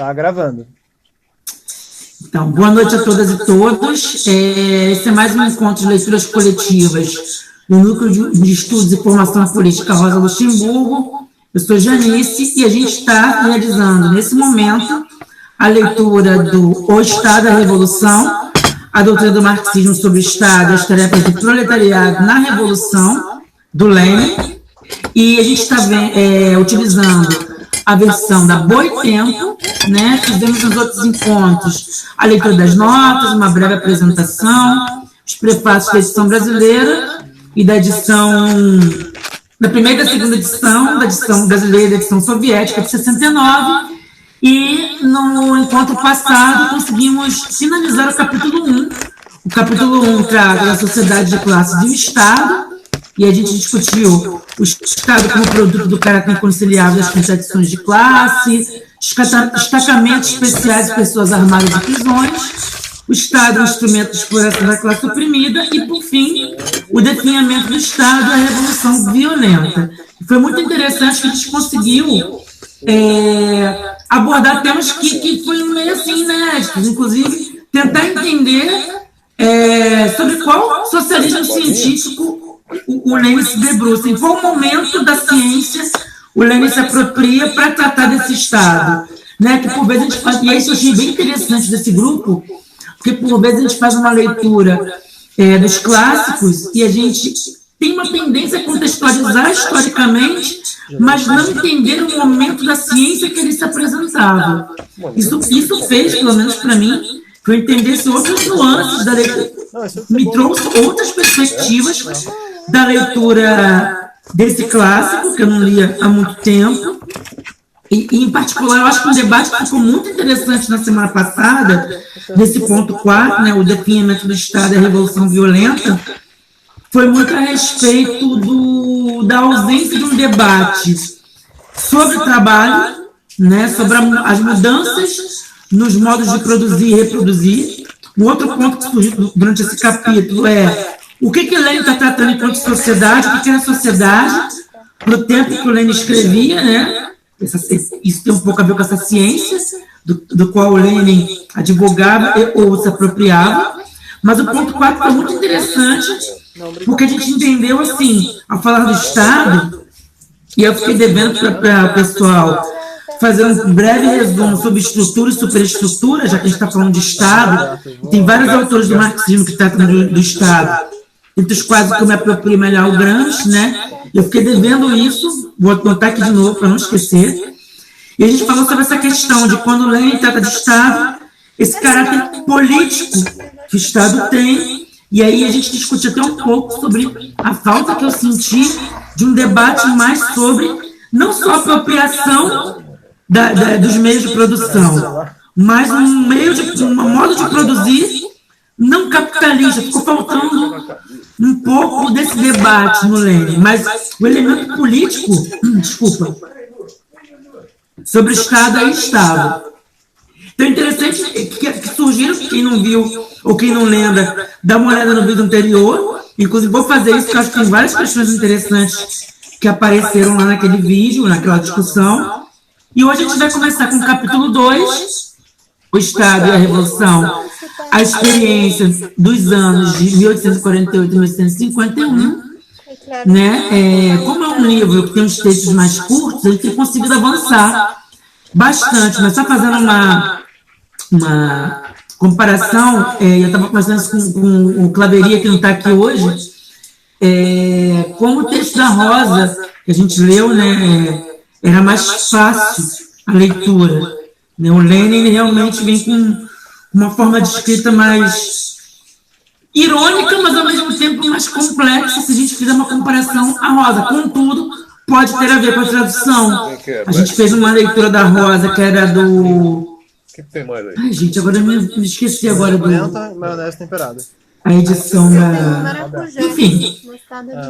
Tá gravando. Então, boa noite a todas e todos. Esse é mais um encontro de leituras coletivas no Núcleo de Estudos e Formação Política Rosa Luxemburgo. Eu sou Janice e a gente está realizando, nesse momento, a leitura do O Estado e a Revolução, a doutrina do marxismo sobre o Estado e as tarefas do proletariado na Revolução, do Lenin, e a gente está utilizando a versão da Boitempo, né? Fizemos nos outros encontros a leitura das notas, uma breve apresentação, os prefácios da edição brasileira e da primeira e da segunda edição, da edição brasileira e da edição soviética de 69, e no encontro passado conseguimos finalizar o capítulo 1. O capítulo 1 trata da sociedade de classes e o Estado, e a gente discutiu o Estado como produto do caráter inconciliável das contradições de classe, destacamentos especiais de pessoas armadas e prisões, o Estado é um instrumento de exploração da classe oprimida e, por fim, o definhamento do Estado e a revolução violenta. E foi muito interessante que a gente conseguiu abordar temas que foram meio assim inéditos, inclusive tentar entender sobre qual socialismo científico o Lenin se debruça, em qual momento da ciência o Lenin se apropria para tratar desse Estado, né? Que por vezes a gente faz, e isso eu achei bem interessante desse grupo, porque por vezes a gente faz uma leitura dos clássicos e a gente tem uma tendência a contextualizar historicamente, mas não entender o momento da ciência que ele se apresentava. Isso fez, pelo menos para mim, que eu entendesse outras nuances da leitura, me trouxe outras perspectivas da leitura desse clássico, que eu não lia há muito tempo, e em particular, eu acho que um debate que ficou muito interessante na semana passada, nesse ponto 4, né, o definimento do Estado e a Revolução Violenta, foi muito a respeito da ausência de um debate sobre o trabalho, né, sobre as mudanças nos modos de produzir e reproduzir. Um outro ponto que surgiu durante esse capítulo é o que Lenin está tratando enquanto sociedade, o que é a sociedade, no tempo que o Lenin escrevia, né? Isso tem um pouco a ver com essa ciência, do qual o Lenin advogava ou se apropriava. Mas o ponto 4 foi muito interessante, porque a gente entendeu, assim, ao falar do Estado, e eu fiquei devendo para o pessoal fazer um breve resumo sobre estrutura e superestrutura, já que a gente está falando de Estado. Tem vários autores do marxismo que tratam do Estado, entre os quais eu me aproprio melhor o Gramsci, né? Eu fiquei devendo isso, vou anotar aqui de novo para não esquecer. E a gente falou sobre essa questão de quando o Lenin trata de Estado, esse caráter político que o Estado tem, e aí a gente discute até um pouco sobre a falta que eu senti de um debate mais sobre não só a apropriação dos meios de produção, mas um modo de produzir não capitalista. Ficou faltando um pouco desse debate no Lenin, mas o elemento político, sobre o Estado aí estava. Então é interessante que surgiram, quem não viu ou quem não lembra, dá uma olhada no vídeo anterior, inclusive vou fazer isso, porque eu acho que tem várias questões interessantes que apareceram lá naquele vídeo, naquela discussão. E hoje a gente vai começar com o capítulo 2, o Estado e a Revolução, a experiência dos anos de 1848 e 1851, né? Como é um livro que tem uns textos mais curtos, a gente tem conseguido avançar bastante, mas só fazendo uma comparação, eu estava conversando isso com o Claveria, que não está aqui hoje, como o texto da Rosa, que a gente leu, né, era mais fácil a leitura. O Lenin realmente vem com uma forma de escrita mais irônica, mas ao mesmo tempo mais complexa, se a gente fizer uma comparação à Rosa. Contudo, pode ter a ver com a tradução. A gente fez uma leitura da Rosa, que era do... O que tem mais aí? Ai, gente, agora eu me esqueci agora do... Maionese temperada. A edição da... Enfim,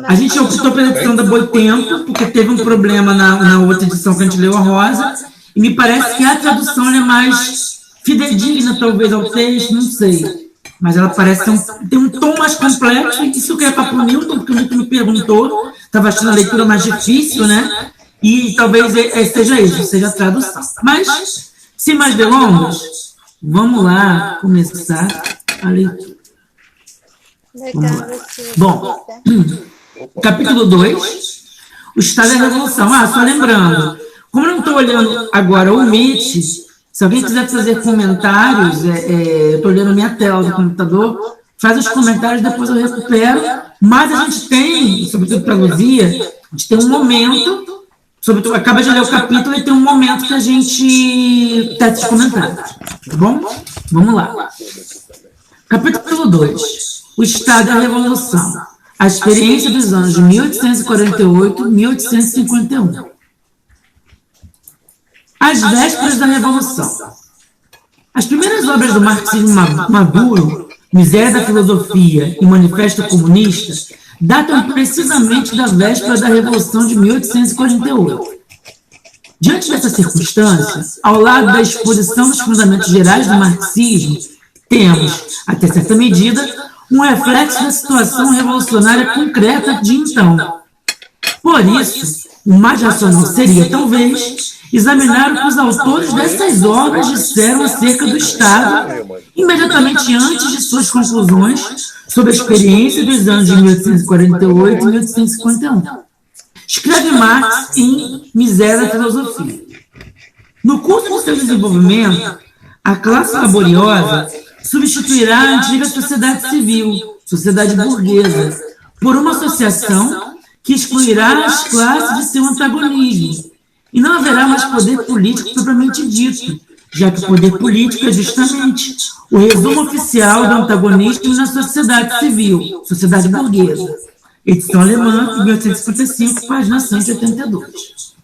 a gente optou pela edição da Boitempo, porque teve um problema na outra edição que a gente leu a Rosa, e me parece que a tradução é mais fidedigna, talvez, ao texto, não sei. Mas ela parece ter um tom mais complexo, e isso que é para o Milton, porque o Milton me perguntou, estava achando a leitura mais difícil, né? E talvez seja isso, seja a tradução. Mas Sem mais delongas, vamos lá começar a leitura. Vamos lá. Bom, capítulo 2, o Estado da Revolução. Só lembrando, como eu não estou olhando agora o Meet, se alguém quiser fazer comentários, eu estou olhando a minha tela do computador, faz os comentários, depois eu recupero, mas a gente tem, sobretudo para a Luzia, a gente tem um momento, sobretudo, acaba de ler o capítulo e tem um momento que a gente testa os comentários, tá bom? Vamos lá. Capítulo 2, o Estado da Revolução, a experiência dos anos de 1848 e 1851. As vésperas da Revolução. As primeiras obras do marxismo maduro, Miséria da Filosofia e Manifesto Comunista, datam precisamente da véspera da Revolução de 1848. Diante dessa circunstância, ao lado da exposição dos fundamentos gerais do marxismo, temos, até certa medida, um reflexo da situação revolucionária concreta de então. Por isso, o mais racional seria, talvez, examinar o que os autores dessas obras disseram acerca do Estado, imediatamente antes de suas conclusões sobre a experiência dos anos de 1848 e 1851. Escreve Marx em Miséria da Filosofia. No curso do seu desenvolvimento, a classe laboriosa substituirá a antiga sociedade civil, sociedade burguesa, por uma associação que excluirá as classes de seu antagonismo, e não haverá mais poder político propriamente dito, já que o poder político é justamente o resumo oficial do antagonismo na sociedade civil, sociedade burguesa. Edição alemã, 1855, página 182.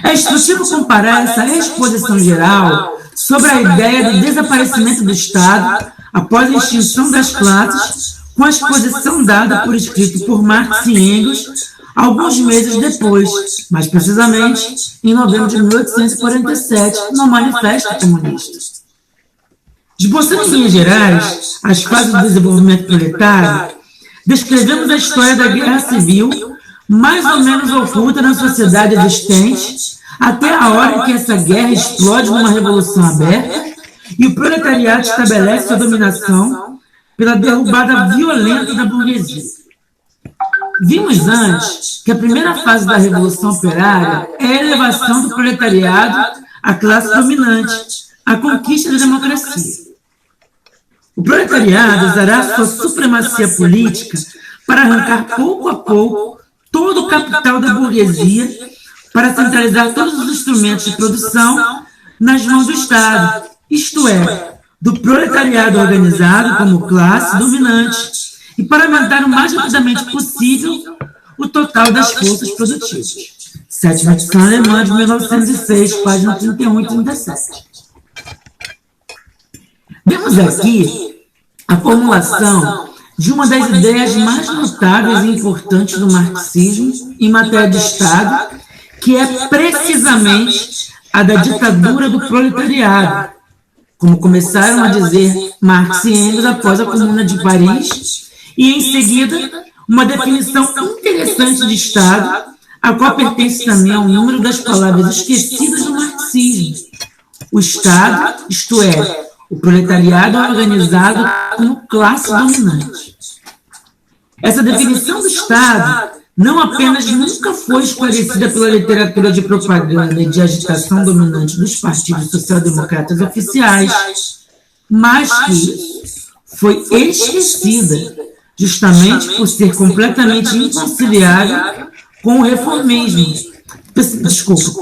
É instrutivo comparar essa exposição geral sobre a ideia do desaparecimento do Estado após a extinção das classes com a exposição dada por escrito por Marx e Engels alguns meses depois, mais precisamente em novembro de 1847, no Manifesto Comunista. Esboçando em linhas gerais as fases do desenvolvimento proletário, descrevemos a história da Guerra Civil, mais ou menos oculta na sociedade existente, até a hora em que essa guerra explode numa revolução aberta e o proletariado estabelece sua dominação pela derrubada violenta da burguesia. Vimos antes que a primeira fase da Revolução Operária é a elevação do proletariado à classe dominante, a conquista da democracia. O proletariado usará sua supremacia política para arrancar pouco a pouco todo o capital da burguesia, para centralizar todos os instrumentos de produção nas mãos do Estado, isto é, do proletariado organizado como classe dominante, e para aumentar o mais rapidamente possível o total das forças produtivas. Sétima edição alemã de 1906, página 31 e 37. Vemos aqui a formulação de uma das ideias mais notáveis e importantes do marxismo em matéria de Estado, que é precisamente a da ditadura do proletariado, como começaram a dizer Marx e Engels após a Comuna de Paris, e, em seguida, uma definição interessante de Estado, a qual pertence também ao número das palavras esquecidas do marxismo. O Estado, isto é, o proletariado organizado como classe dominante. Essa definição do Estado não apenas nunca foi esclarecida pela literatura de propaganda e de agitação dominante dos partidos social-democratas oficiais, mas que foi esquecida justamente por ser completamente inconciliável com o reformismo.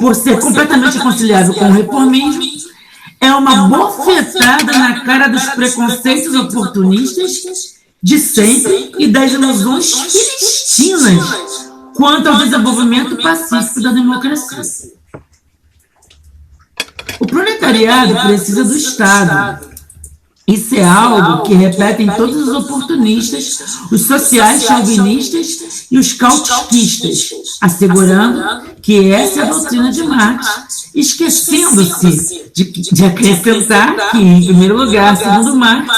Por ser completamente inconciliável com o reformismo, é uma bofetada na cara dos preconceitos oportunistas de sempre e das ilusões filistinas quanto ao desenvolvimento pacífico da democracia. O proletariado precisa do Estado. Isso é algo que repetem todos os oportunistas, os sociais chauvinistas e os cautquistas, assegurando que essa é a doutrina de Marx, esquecendo-se de acrescentar que, em primeiro lugar, segundo Marx,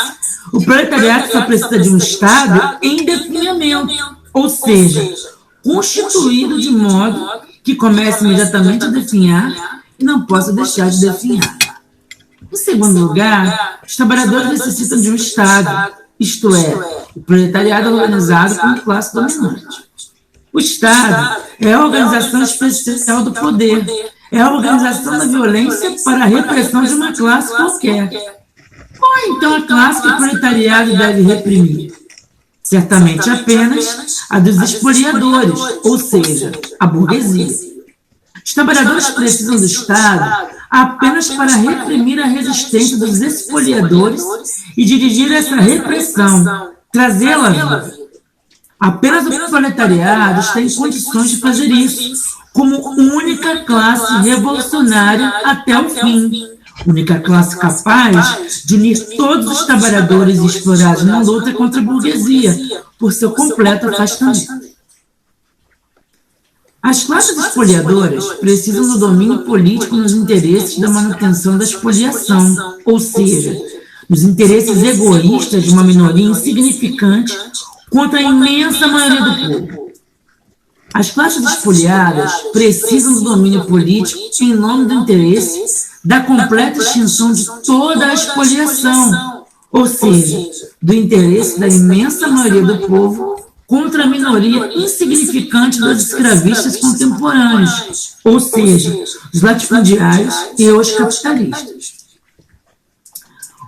o proletariado só precisa de um Estado em definhamento, ou seja, constituído de modo que comece imediatamente a definhar e não posso deixar de definhar. Em segundo lugar, os trabalhadores necessitam de um Estado, isto é, o proletariado organizado como classe dominante. O Estado é a organização especial do poder, é a organização da violência para a repressão de uma classe qualquer. Qual é então a classe que o proletariado deve reprimir? Certamente apenas a dos espoliadores, ou seja, a burguesia. Os trabalhadores precisam do Estado apenas para reprimir a resistência dos espoliadores e dirigir essa repressão, trazê-la à vida. Apenas o proletariado está em condições de fazer isso, como única classe revolucionária até o fim. Única classe capaz de unir todos os trabalhadores explorados na luta contra a burguesia, por seu completo afastamento. As classes espoliadoras precisam do domínio político nos interesses da manutenção da espoliação, ou seja, dos interesses egoístas de uma minoria insignificante contra a imensa maioria do povo. As classes espoliadas precisam do domínio político em nome do interesse da completa extinção de toda a espoliação, ou seja, do interesse da imensa maioria do povo contra a minoria insignificante dos escravistas contemporâneos, ou seja, os latifundiários e os capitalistas.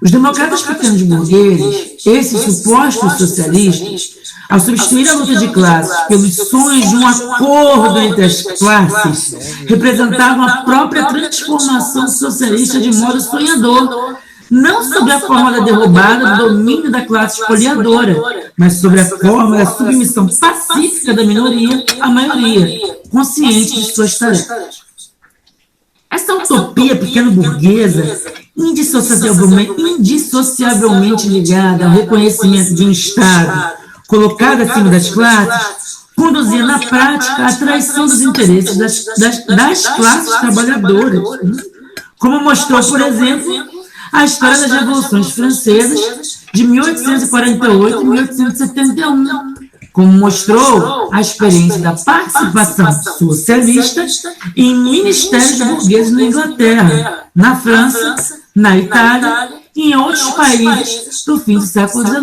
Os democratas pequenos burgueses, esses supostos socialistas, ao substituir a luta de classes pelos sonhos de um acordo entre as classes, representavam a própria transformação socialista de modo sonhador, não sobre a forma da derrubada do domínio da classe espoliadora, mas sobre a forma da submissão pacífica da minoria à maioria, consciente de suas tarefas. Essa utopia pequeno-burguesa, indissociavelmente ligada ao reconhecimento de um Estado colocado acima das classes, conduzia na prática à traição dos interesses das classes trabalhadoras, como mostrou, por exemplo, a história das revoluções francesas de 1848 e 1871, como mostrou a experiência da participação socialista em ministérios burgueses na Inglaterra, na França, na Itália e em outros países do fim do século XIX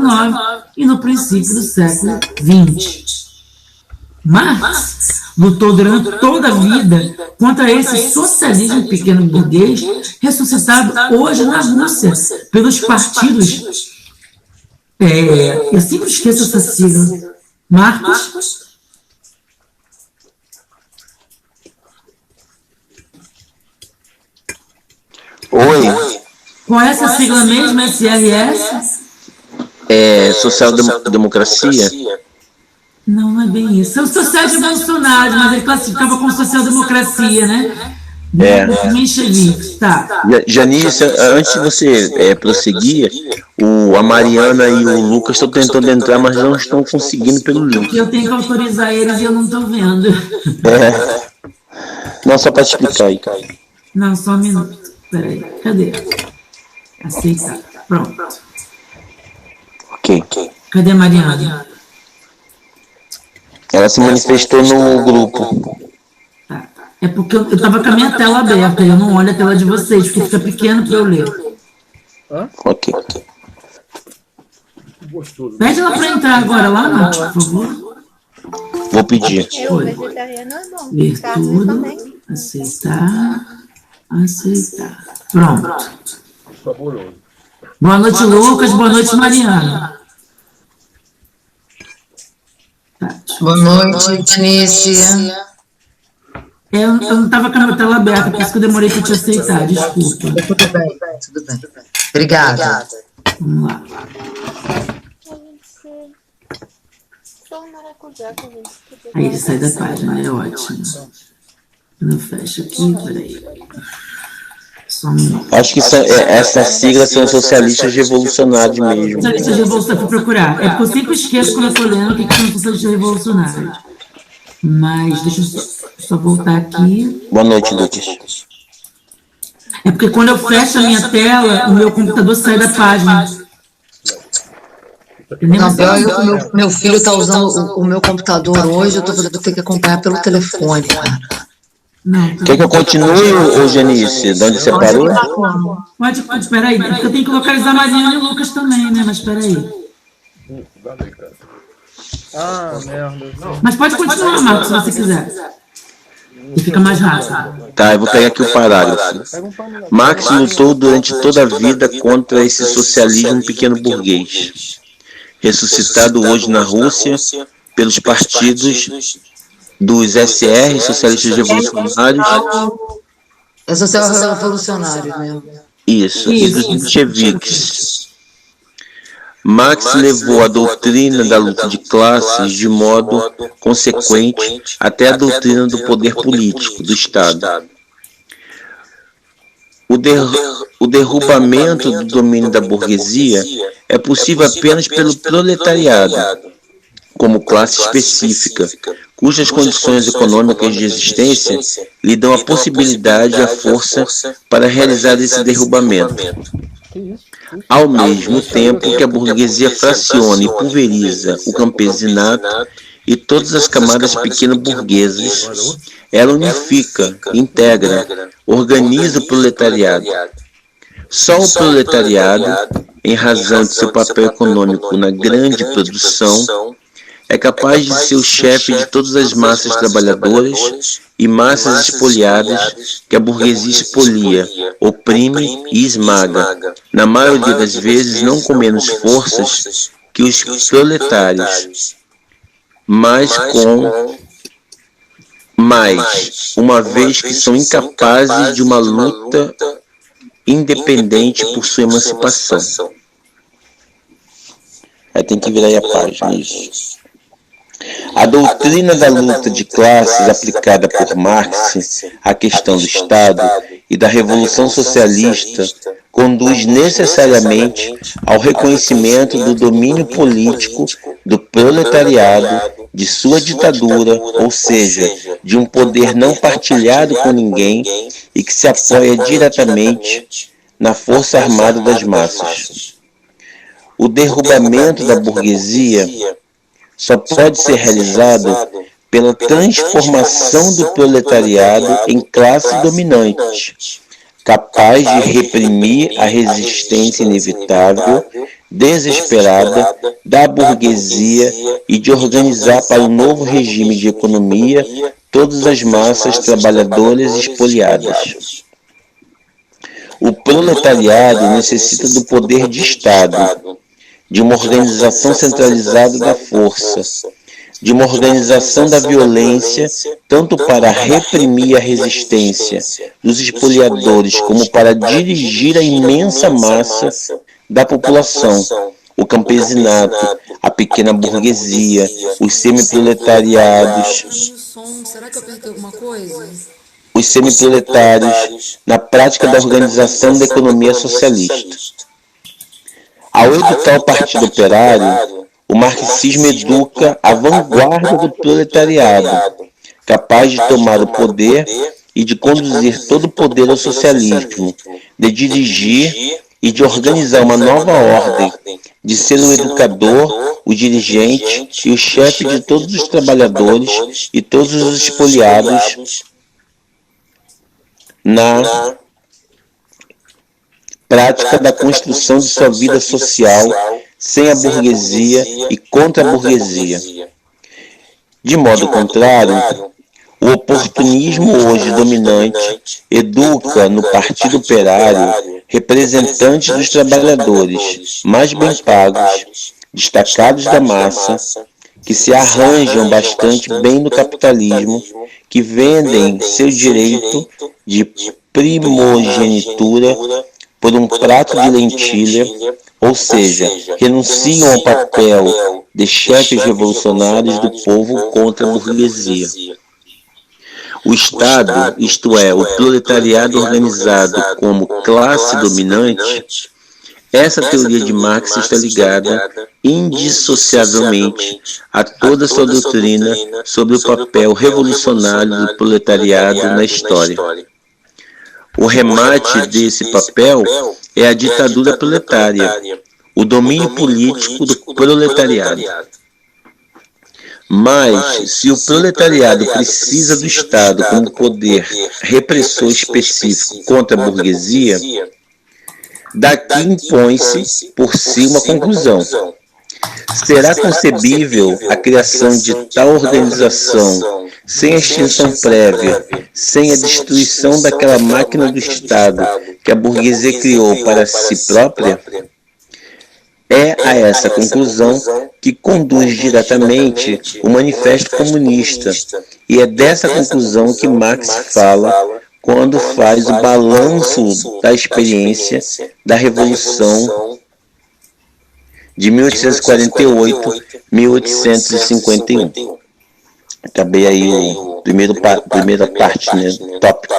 e no princípio do século XX. Marx lutou durante toda a vida contra esse socialismo pequeno burguês ressuscitado hoje na Rússia pelos partidos. Eu sempre esqueço essa sigla. Marx. Oi. Qual é essa sigla mesmo? SRS? Social-democracia? Não, não é bem isso. É o social-revolucionário, mas ele classificava como social-democracia, né? Mencheviques, tá. Janice, antes de você prosseguir, a Mariana e o Lucas estão tentando entrar, mas não estão conseguindo pelo link. Eu tenho que autorizar eles e eu não estou vendo. Não, só para te explicar aí. Não, só um minuto. Peraí, cadê? Aceitar. Pronto. Ok. Cadê a Mariana? Ela se manifestou no grupo. Tá. É porque eu estava com a minha tela aberta e eu não olho a tela de vocês, porque fica pequeno para eu ler. Ok. Pede ela para entrar agora lá, Nath, por favor. Vou pedir. Vegetariano é bom. Ler tudo. Aceitar. Pronto. Boa noite, Lucas. Boa noite, Mariana. Boa noite, Janice. Eu não estava com a minha tela aberta, por isso que eu demorei para te aceitar, desculpa. Tudo bem. Obrigada. Vamos lá. Aí ele sai da página, é ótimo. Não fecha aqui, peraí. Só um minuto. Acho que essas siglas são socialistas revolucionários mesmo. Socialistas revolucionários, vou procurar. É porque eu sempre esqueço quando eu estou lendo o que são socialistas revolucionários. Mas deixa eu só voltar aqui. Boa noite, Lucas. É porque quando eu fecho a minha tela, o meu computador sai da página. Não, meu filho está usando o meu computador hoje, eu vou ter que acompanhar pelo telefone, cara. Não, Quer que eu continue, ô Janice, de onde você parou? Pode, espera aí, porque eu tenho que localizar Mariana e Lucas também, né? Mas espera aí. Ah, merda. Mas pode continuar, Marcos, se você quiser. E fica mais rápido. Tá, eu vou pegar aqui o parágrafo. Marx lutou durante toda a vida contra esse socialismo pequeno burguês, ressuscitado hoje na Rússia pelos partidos dos SR, socialistas revolucionários, É social revolucionário mesmo. isso, e dos bolcheviques. Marx levou a doutrina da luta de classes de modo consequente até a doutrina do poder político do Estado. O derrubamento do domínio da burguesia é possível apenas pelo proletariado, como classe específica, cujas condições econômicas de existência lhe dão a possibilidade e a força para realizar esse derrubamento. Ao mesmo tempo que a burguesia fraciona e pulveriza o campesinato e todas as camadas pequeno-burguesas, ela unifica, integra, organiza o proletariado. Só o proletariado, em razão de seu papel econômico na grande produção, é capaz de ser o chefe de todas as massas trabalhadoras e massas espoliadas que a burguesia expolia, oprime e esmaga, na maioria das vezes não com menos forças que os proletários, mas uma vez que são incapazes de uma luta independente por sua emancipação. Aí tem que virar aí a página, isso. A doutrina da luta de classes aplicada por Marx à questão do Estado e da Revolução Socialista conduz necessariamente ao reconhecimento do domínio político do proletariado, de sua ditadura, ou seja, de um poder não partilhado com ninguém e que se apoia diretamente na força armada das massas. O derrubamento da burguesia só pode ser realizado pela transformação do proletariado em classe dominante, capaz de reprimir a resistência inevitável, desesperada da burguesia e de organizar para um novo regime de economia todas as massas trabalhadoras espoliadas. O proletariado necessita do poder de Estado, de uma organização centralizada da força, de uma organização da violência, tanto para reprimir a resistência dos espoliadores como para dirigir a imensa massa da população, o campesinato, a pequena burguesia, os semiproletariados, os semiproletários, na prática da organização da economia socialista. Ao educar o Partido Operário, o marxismo educa a vanguarda do proletariado, capaz de tomar o poder e de conduzir todo o poder ao socialismo, de dirigir e de organizar uma nova ordem, de ser o educador, o dirigente e o chefe de todos os trabalhadores e todos os espoliados na prática da construção de sua vida social sem a burguesia e contra a burguesia. De modo contrário, o oportunismo hoje dominante educa no Partido Operário representantes dos trabalhadores mais bem pagos, destacados da massa, que se arranjam bastante bem no capitalismo, que vendem seu direito de primogenitura por um prato de lentilha, ou seja, renunciam ao papel de chefes revolucionários do povo contra a burguesia. O Estado, isto é, o proletariado organizado como classe dominante, essa teoria de Marx está ligada indissociavelmente a toda a sua doutrina sobre o papel revolucionário do proletariado na história. O remate desse papel é a ditadura proletária, o domínio político do proletariado. Mas, se o proletariado precisa do Estado como poder repressor específico contra a burguesia, daqui impõe-se por si uma conclusão. Será concebível a criação de tal organização sem a extinção prévia, sem a destruição daquela máquina do Estado que a burguesia criou para si própria? É a essa conclusão que conduz diretamente o Manifesto Comunista, e é dessa conclusão que Marx fala quando faz o balanço da experiência da Revolução de 1848-1851. Acabei aí a primeira parte, né, do tópico.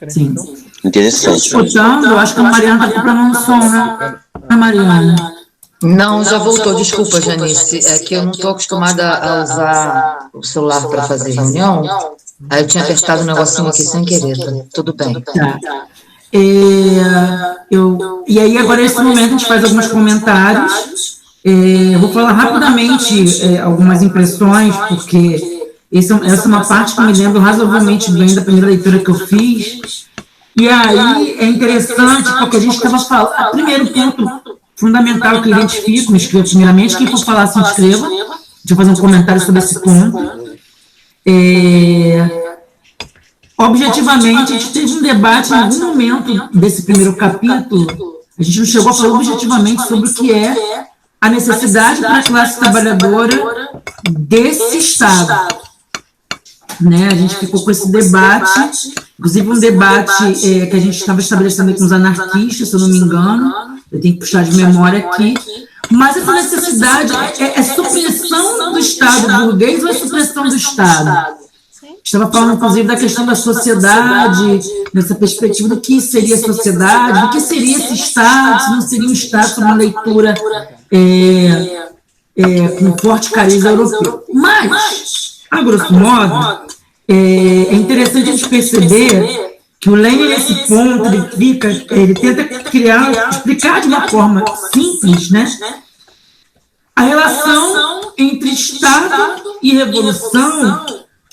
Sim. Interessante. Escutando, eu acho que a Mariana está comprando um som, né? A Mariana. Não, já voltou, desculpa, Janice. É que eu não estou acostumada a usar o celular para fazer reunião. Aí eu tinha apertado um negocinho aqui sem querer, tá? Tudo bem. Tá. E aí, agora, nesse momento, a gente faz alguns comentários. Eu vou falar rapidamente algumas impressões, porque essa é uma parte que me lembro razoavelmente bem da primeira leitura que eu fiz. E aí é interessante, porque a gente estava falando. Primeiro ponto fundamental que eu identifico, me escrevo primeiramente, quem for falar se inscreva. Deixa eu fazer um comentário sobre esse ponto. Objetivamente, a gente teve um debate em algum momento desse primeiro capítulo. A gente não chegou a falar objetivamente sobre o que é a necessidade para a classe trabalhadora desse Estado. Né? A gente ficou com esse debate, inclusive um debate que a gente estava estabelecendo aqui com os anarquistas, se eu não me engano, eu tenho que puxar de memória aqui, mas essa necessidade é supressão do Estado burguês ou é supressão do Estado? Estava falando, inclusive, da questão da sociedade, nessa perspectiva do que seria a sociedade, do que seria esse Estado, se não seria um Estado, uma leitura com forte cariz europeu. Mas, a grosso modo, é interessante a gente perceber que o Lenin, nesse ponto, ele tenta explicar de uma forma simples, né, a relação entre Estado e Revolução,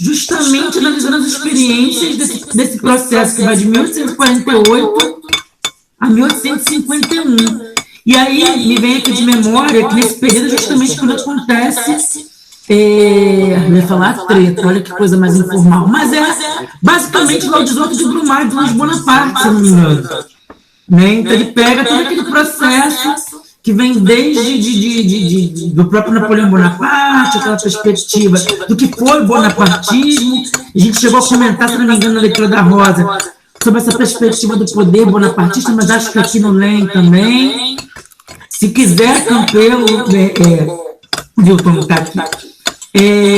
justamente analisando as experiências desse processo que vai de 1848 a 1851. E aí me vem aqui de memória que nesse período justamente quando acontece, eu ia falar treta, olha que coisa mais informal, mas é basicamente o Laudizoto de Brumário de Luiz Bonaparte, se eu não me engano. Né? Então ele pega todo aquele processo que vem desde do próprio Napoleão Bonaparte, aquela perspectiva do que foi o bonapartismo. A gente chegou a comentar, se não me engano, na leitura da Rosa, sobre essa perspectiva do poder bonapartista, mas acho que aqui no Lenin também. Se quiser, Campelo, Wilton está aqui.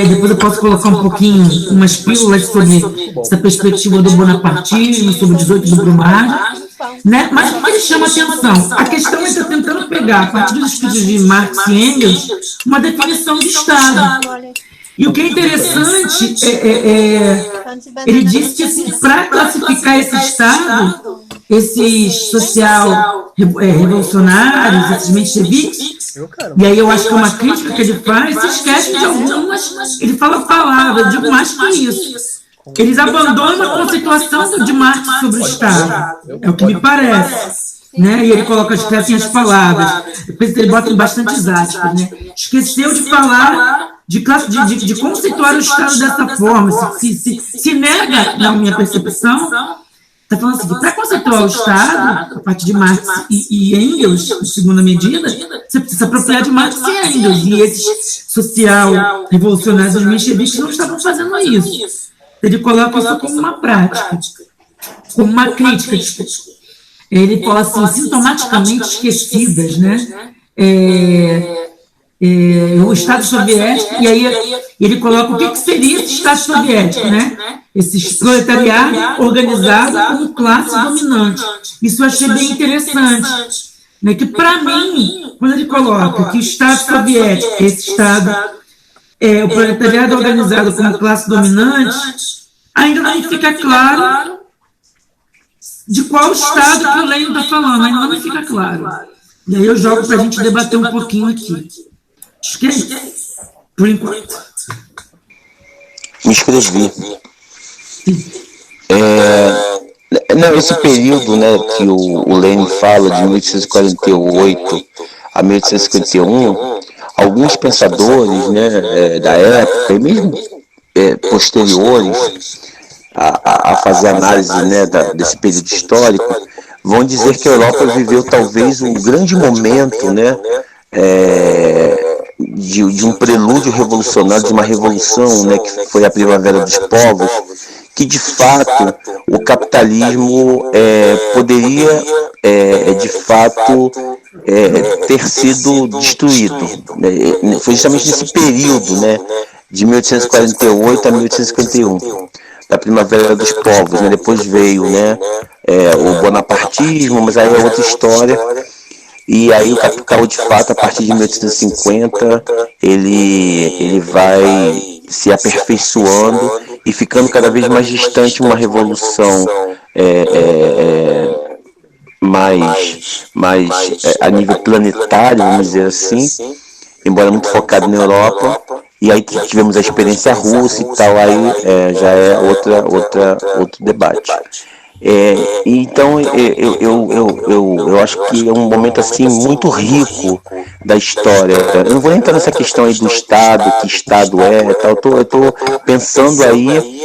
Depois eu posso colocar um pouquinho, umas pílulas sobre essa perspectiva do bonapartismo, sobre o 18 do Brumário. Né? Mas o que ele chama atenção? A questão é que eu estou tentando pegar, a partir dos estudos de Marx e Engels, uma definição de Estado. E o que é interessante ele disse que assim, para classificar esse Estado, esses social-revolucionários, esses mencheviques, e aí eu acho que é uma crítica que ele faz, se esquece de algumas, ele fala palavras, eu digo mais que isso. Eles abandonam a conceituação de Marx sobre o Estado. É o que me parece. Né? E ele coloca as palavras. Depois ele bota bastante aspas. Né? Esqueceu de falar, de conceituar o Estado dessa forma. Se nega, na minha percepção, está falando assim, para conceituar o Estado, a partir de Marx e Engels, em segunda medida, você precisa se apropriar de Marx e Engels. E esses social-revolucionários, os mencheviques, não estavam fazendo isso. Ele coloca isso como uma prática, como uma crítica. Ele fala assim, sintomaticamente esquecidas, né? O Estado soviético, e aí ele coloca o que seria esse Estado soviético, né? Esse proletariado organizado como classe dominante. Isso eu achei bem interessante. Né? Que, para mim, quando ele coloca que o Estado soviético, esse Estado... o proletariado organizado como classe dominante, ainda não me fica claro de qual Estado que o Lenin está falando, ainda não me fica claro. E aí eu jogo para a gente debater um pouquinho aqui. Acho que é isso. por enquanto. Me inscrevi. Não, esse período, né, que o Lenin fala, de 1848 a 1851, alguns pensadores, né, da época, e mesmo posteriores a fazer análise, né, desse período histórico, vão dizer que a Europa viveu talvez um grande momento, né, de um prelúdio revolucionário, de uma revolução, né, que foi a Primavera dos Povos, que de fato o capitalismo poderia de fato ter sido destruído. Foi justamente nesse período, né, de 1848 a 1851, da Primavera dos Povos, né? Depois veio, né, o bonapartismo, mas aí é outra história. E aí o capital, de fato, a partir de 1850, ele vai se aperfeiçoando e ficando cada vez mais distante uma revolução mais a nível planetário, vamos dizer assim, embora muito focado na Europa. E aí tivemos a experiência russa e tal, aí já é outro debate. Então eu acho que é um momento assim muito rico da história. Eu não vou entrar nessa questão aí do Estado, que Estado é, tal. Eu tô pensando aí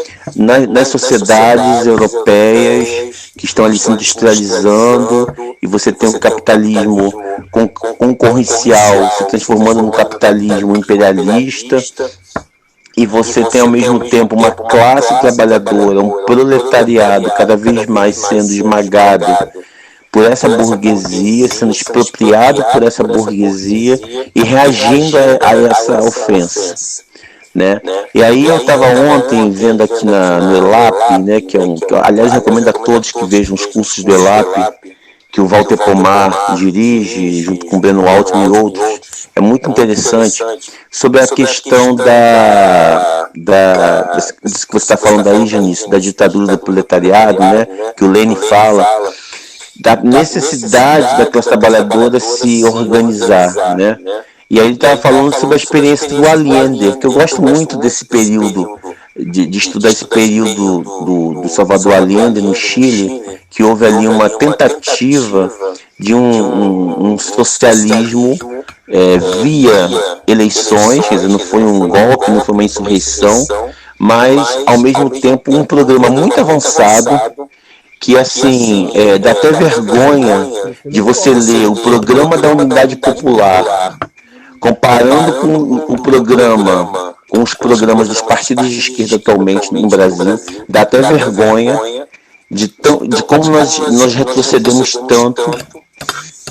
nas sociedades europeias que estão ali se industrializando, e você tem um capitalismo concorrencial se transformando num capitalismo imperialista. E você tem ao mesmo tempo uma classe trabalhadora, um proletariado cada vez mais sendo esmagado por essa burguesia, sendo expropriado por essa burguesia e reagindo a essa ofensa, né? E aí eu estava ontem vendo aqui no ELAP, né, que aliás recomendo a todos que vejam os cursos do ELAP, que o Walter Pomar dirige, junto com o Breno Altman e outros. É muito interessante, sobre a questão disso que você está falando aí, Janice, da ditadura do proletariado, né, que o Lenin fala, da necessidade da classe trabalhadora se organizar, né? E aí ele estava falando sobre a experiência do Allende, que eu gosto muito desse período, de estudar esse período do Salvador Allende no Chile, que houve ali uma tentativa de um socialismo via eleições, quer dizer, não foi um golpe, não foi uma insurreição, mas ao mesmo tempo um programa muito avançado, que assim, dá até vergonha de você ler o programa da Unidade Popular, comparando com o programa, com os programas dos partidos de esquerda atualmente no Brasil, dá até vergonha de como nós retrocedemos tanto,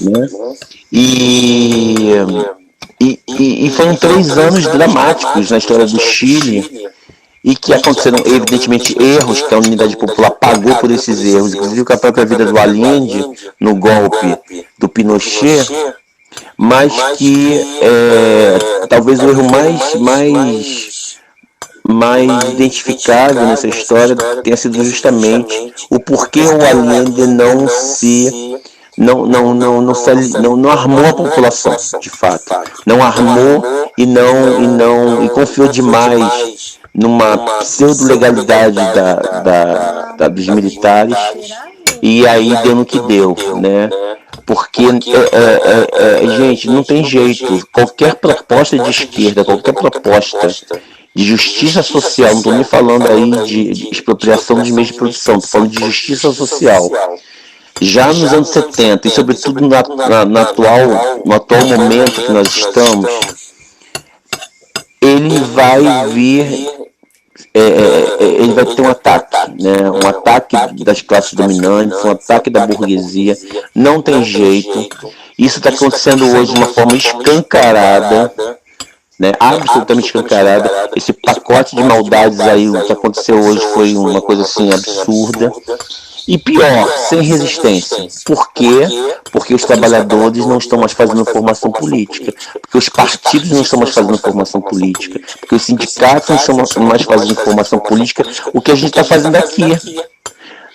né? E foram 3 anos dramáticos na história do Chile, e que aconteceram evidentemente erros que a Unidade Popular pagou por esses erros, inclusive com a própria vida do Allende no golpe do Pinochet, mas que talvez o erro mais identificável nessa história tenha sido justamente o porquê o Allende não armou a população, de fato, não armou e confiou demais numa pseudo-legalidade dos militares, e aí deu no que deu, né? Porque, gente, não tem jeito. Qualquer proposta de esquerda, qualquer proposta de justiça social, não estou nem falando aí de expropriação dos meios de produção, estou falando de justiça social, já nos anos 70, e sobretudo no atual momento que nós estamos, ele vai ter um ataque, né? Um ataque das classes dominantes, um ataque da burguesia, não tem jeito. Isso está acontecendo hoje de uma forma escancarada, né? Absolutamente escancarada. Esse pacote de maldades aí, o que aconteceu hoje foi uma coisa assim absurda. E pior, sem resistência. Por quê? Porque os trabalhadores não estão mais fazendo formação política, porque os partidos não estão mais fazendo formação política, porque os sindicatos não estão mais fazendo formação política. O que a gente está fazendo aqui,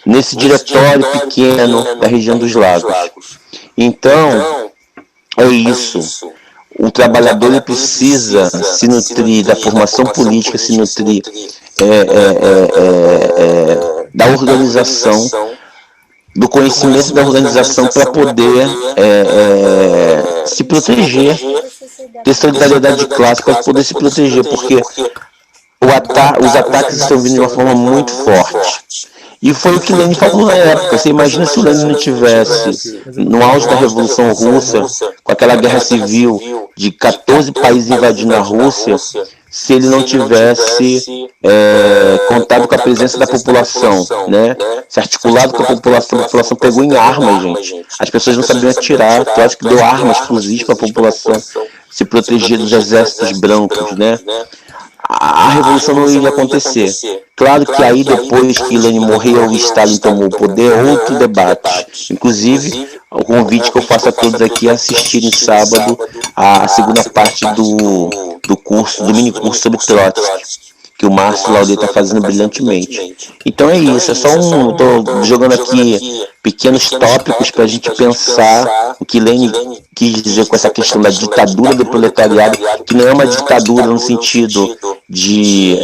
nesse diretório pequeno da região dos lagos. Então, é isso. o trabalhador ele precisa se nutrir da formação política, se nutrir da organização, do conhecimento da organização para poder se proteger, ter solidariedade de classe para poder se proteger, porque os ataques estão vindo de uma forma muito forte. E foi o que Lenin falou na época. Você imagina se o Lenin não tivesse, no auge da Revolução Russa, com aquela guerra civil de 14 países invadindo a Rússia, se ele não tivesse contado com a presença da população, né? Se articulado com a população pegou em armas, gente. As pessoas não sabiam atirar, eu acho que deu armas, fuzis para a população se proteger dos exércitos brancos, né? A revolução não iria acontecer. Claro que aí depois que Lenin morreu e Stalin tomou o poder, outro debate. Inclusive, o convite que eu faço a todos aqui é assistirem sábado a segunda parte do curso, do mini curso sobre Trotsky, que o Márcio Laudet está fazendo brilhantemente. Então é isso, estou jogando aqui pequenos tópicos para a gente pensar o que Lenin quis dizer com essa questão da ditadura do proletariado, que não é uma ditadura no sentido de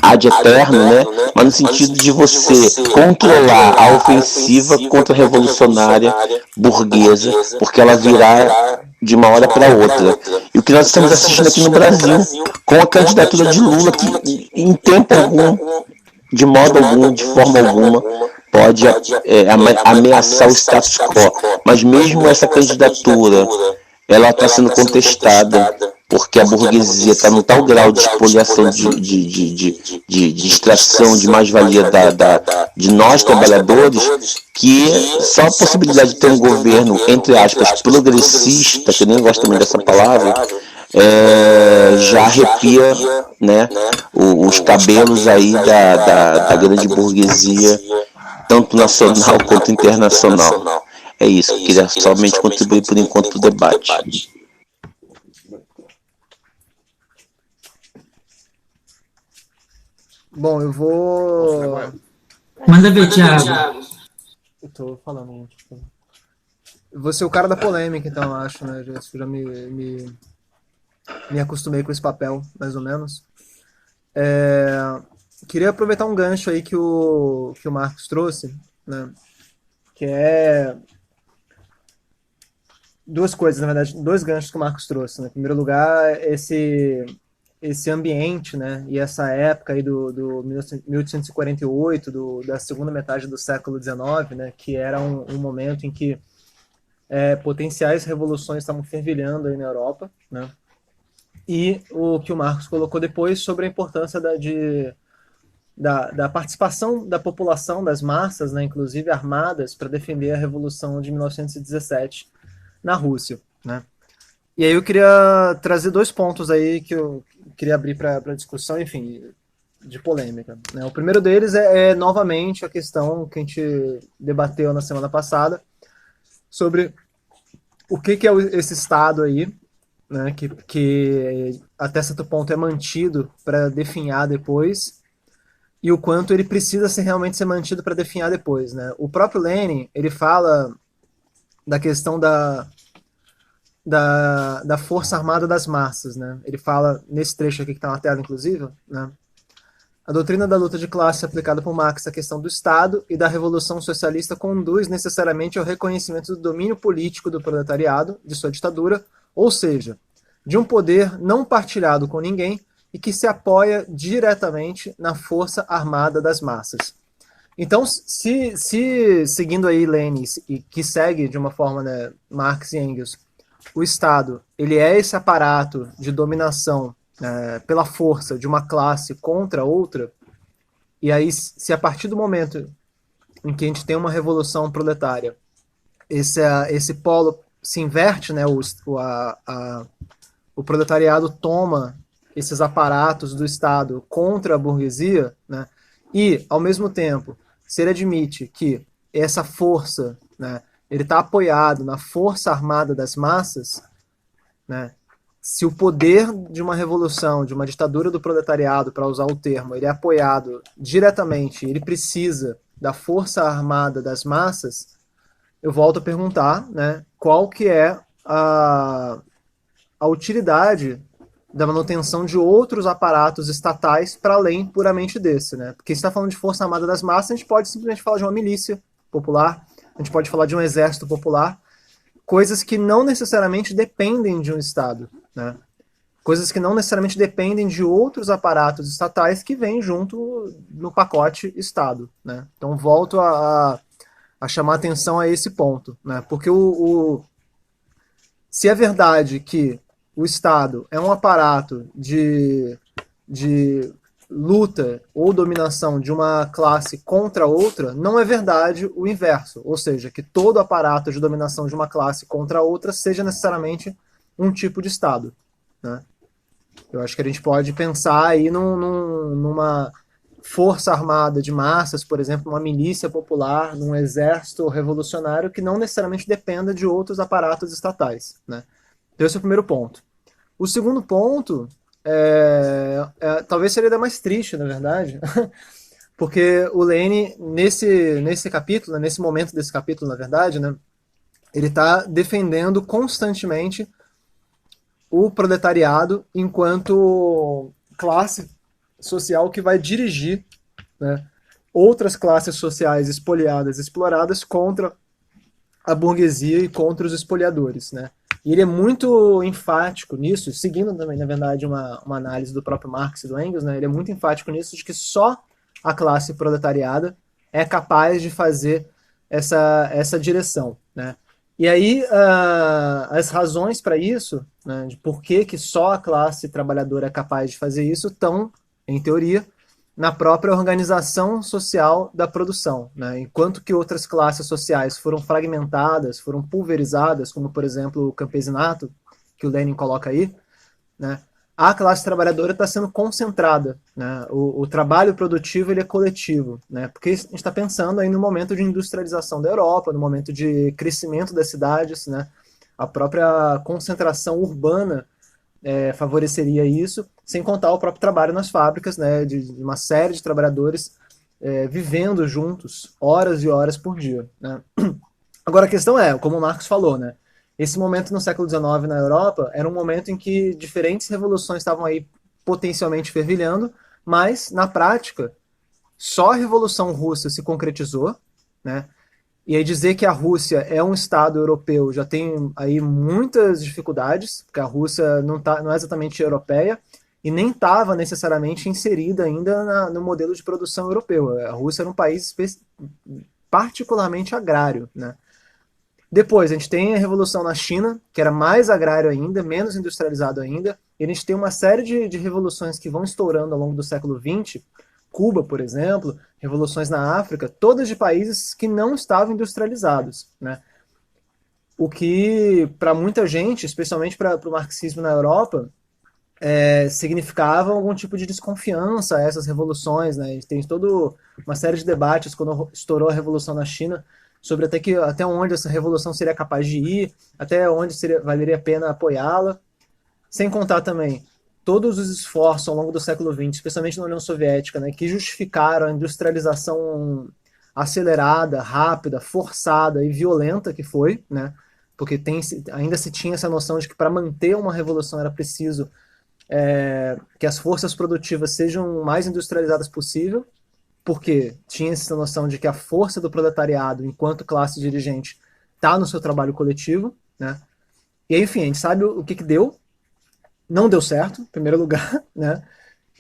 ad eterno, né? Mas no sentido de você controlar a ofensiva contra-revolucionária burguesa, porque ela virá de uma hora para outra. E o que nós estamos assistindo aqui no Brasil, com a candidatura de Lula, que em tempo algum, de modo algum, de forma alguma, pode ameaçar o status quo. Mas mesmo essa candidatura, ela está sendo contestada, porque a burguesia está num tal grau de espoliação, de extração, de mais-valia de nós, trabalhadores, que só a possibilidade de ter um governo, entre aspas, progressista, que eu nem gosto também dessa palavra, já arrepia, né, os cabelos aí da grande burguesia, tanto nacional quanto internacional. É isso, eu queria somente contribuir por enquanto para o debate. Bom, eu vou... Manda ver, Thiago. Eu tô falando. Eu vou ser o cara da polêmica, então, eu acho, né? Já me acostumei com esse papel, mais ou menos. Queria aproveitar um gancho aí que o Marcos trouxe, né? Que é... duas coisas, na verdade, dois ganchos que o Marcos trouxe, né? Em primeiro lugar, esse ambiente, né, e essa época aí do 1848, da segunda metade do século XIX, né, que era um momento em que potenciais revoluções estavam fervilhando aí na Europa, né, e o que o Marcos colocou depois sobre a importância da participação da população, das massas, né, inclusive armadas, para defender a Revolução de 1917 na Rússia, né. E aí eu queria trazer dois pontos aí que eu queria abrir para discussão, enfim, de polêmica, né? O primeiro deles é novamente a questão que a gente debateu na semana passada sobre o que é esse Estado aí, né, que até certo ponto é mantido para definhar depois, e o quanto ele precisa realmente ser mantido para definhar depois, né? O próprio Lenin, ele fala da questão da Força Armada das Massas, né? Ele fala, nesse trecho aqui que está na tela, inclusive, né? A doutrina da luta de classe aplicada por Marx à questão do Estado e da Revolução Socialista conduz necessariamente ao reconhecimento do domínio político do proletariado, de sua ditadura, ou seja, de um poder não partilhado com ninguém e que se apoia diretamente na Força Armada das Massas. Então, se seguindo aí Lenin, que segue de uma forma, né, Marx e Engels, o Estado, ele é esse aparato de dominação pela força de uma classe contra outra, e aí se a partir do momento em que a gente tem uma revolução proletária, esse polo se inverte, né, o proletariado toma esses aparatos do Estado contra a burguesia, né, e, ao mesmo tempo, se ele admite que essa força, né, ele está apoiado na força armada das massas, né? Se o poder de uma revolução, de uma ditadura do proletariado, para usar o termo, ele é apoiado diretamente, ele precisa da força armada das massas, eu volto a perguntar, né, qual que é a utilidade da manutenção de outros aparatos estatais para além puramente desse, né? Porque se está falando de Força Armada das Massas, a gente pode simplesmente falar de uma milícia popular, a gente pode falar de um exército popular, coisas que não necessariamente dependem de um Estado, né? Coisas que não necessariamente dependem de outros aparatos estatais que vêm junto no pacote Estado, né? Então volto a chamar atenção a esse ponto, né? Porque se é verdade que o Estado é um aparato de luta ou dominação de uma classe contra outra, não é verdade o inverso. Ou seja, que todo aparato de dominação de uma classe contra outra seja necessariamente um tipo de Estado, né? Eu acho que a gente pode pensar aí numa força armada de massas, por exemplo, uma milícia popular, num exército revolucionário que não necessariamente dependa de outros aparatos estatais, né? Então esse é o primeiro ponto. O segundo ponto talvez seria ainda mais triste, na verdade, porque o Lenin, nesse capítulo, nesse momento desse capítulo, na verdade, né, ele está defendendo constantemente o proletariado enquanto classe social que vai dirigir, né, outras classes sociais espoliadas, exploradas contra a burguesia e contra os espoliadores, né? E ele é muito enfático nisso, seguindo também, na verdade, uma análise do próprio Marx e do Engels, né? Ele é muito enfático nisso, de que só a classe proletariada é capaz de fazer essa direção, né? E aí, as razões para isso, né, de por que só a classe trabalhadora é capaz de fazer isso, estão, em teoria, na própria organização social da produção, né? Enquanto que outras classes sociais foram fragmentadas, foram pulverizadas, como, por exemplo, o campesinato, que o Lenin coloca aí, né? A classe trabalhadora está sendo concentrada, né? O trabalho produtivo ele é coletivo, né? Porque a gente está pensando aí no momento de industrialização da Europa, no momento de crescimento das cidades, né? A própria concentração urbana favoreceria isso, sem contar o próprio trabalho nas fábricas, né? De uma série de trabalhadores vivendo juntos, horas e horas por dia, né? Agora a questão é, como o Marx falou, né? Esse momento no século XIX na Europa era um momento em que diferentes revoluções estavam aí potencialmente fervilhando, mas, na prática, só a Revolução Russa se concretizou, né? E aí dizer que a Rússia é um Estado europeu já tem aí muitas dificuldades, porque a Rússia não é exatamente europeia e nem estava necessariamente inserida ainda no modelo de produção europeu. A Rússia era um país particularmente agrário, né? Depois, a gente tem a Revolução na China, que era mais agrário ainda, menos industrializado ainda, e a gente tem uma série de revoluções que vão estourando ao longo do século XX, Cuba, por exemplo, revoluções na África, todas de países que não estavam industrializados, né? O que, para muita gente, especialmente para o marxismo na Europa, significava algum tipo de desconfiança a essas revoluções, né? A gente tem toda uma série de debates quando estourou a Revolução na China, sobre até onde essa revolução seria capaz de ir, até onde valeria a pena apoiá-la, sem contar também todos os esforços ao longo do século XX, especialmente na União Soviética, né, que justificaram a industrialização acelerada, rápida, forçada e violenta que foi, né, porque ainda se tinha essa noção de que para manter uma revolução era preciso que as forças produtivas sejam o mais industrializadas possível, porque tinha essa noção de que a força do proletariado, enquanto classe dirigente, está no seu trabalho coletivo, né? E aí, enfim, a gente sabe o que deu. Não deu certo, em primeiro lugar, né?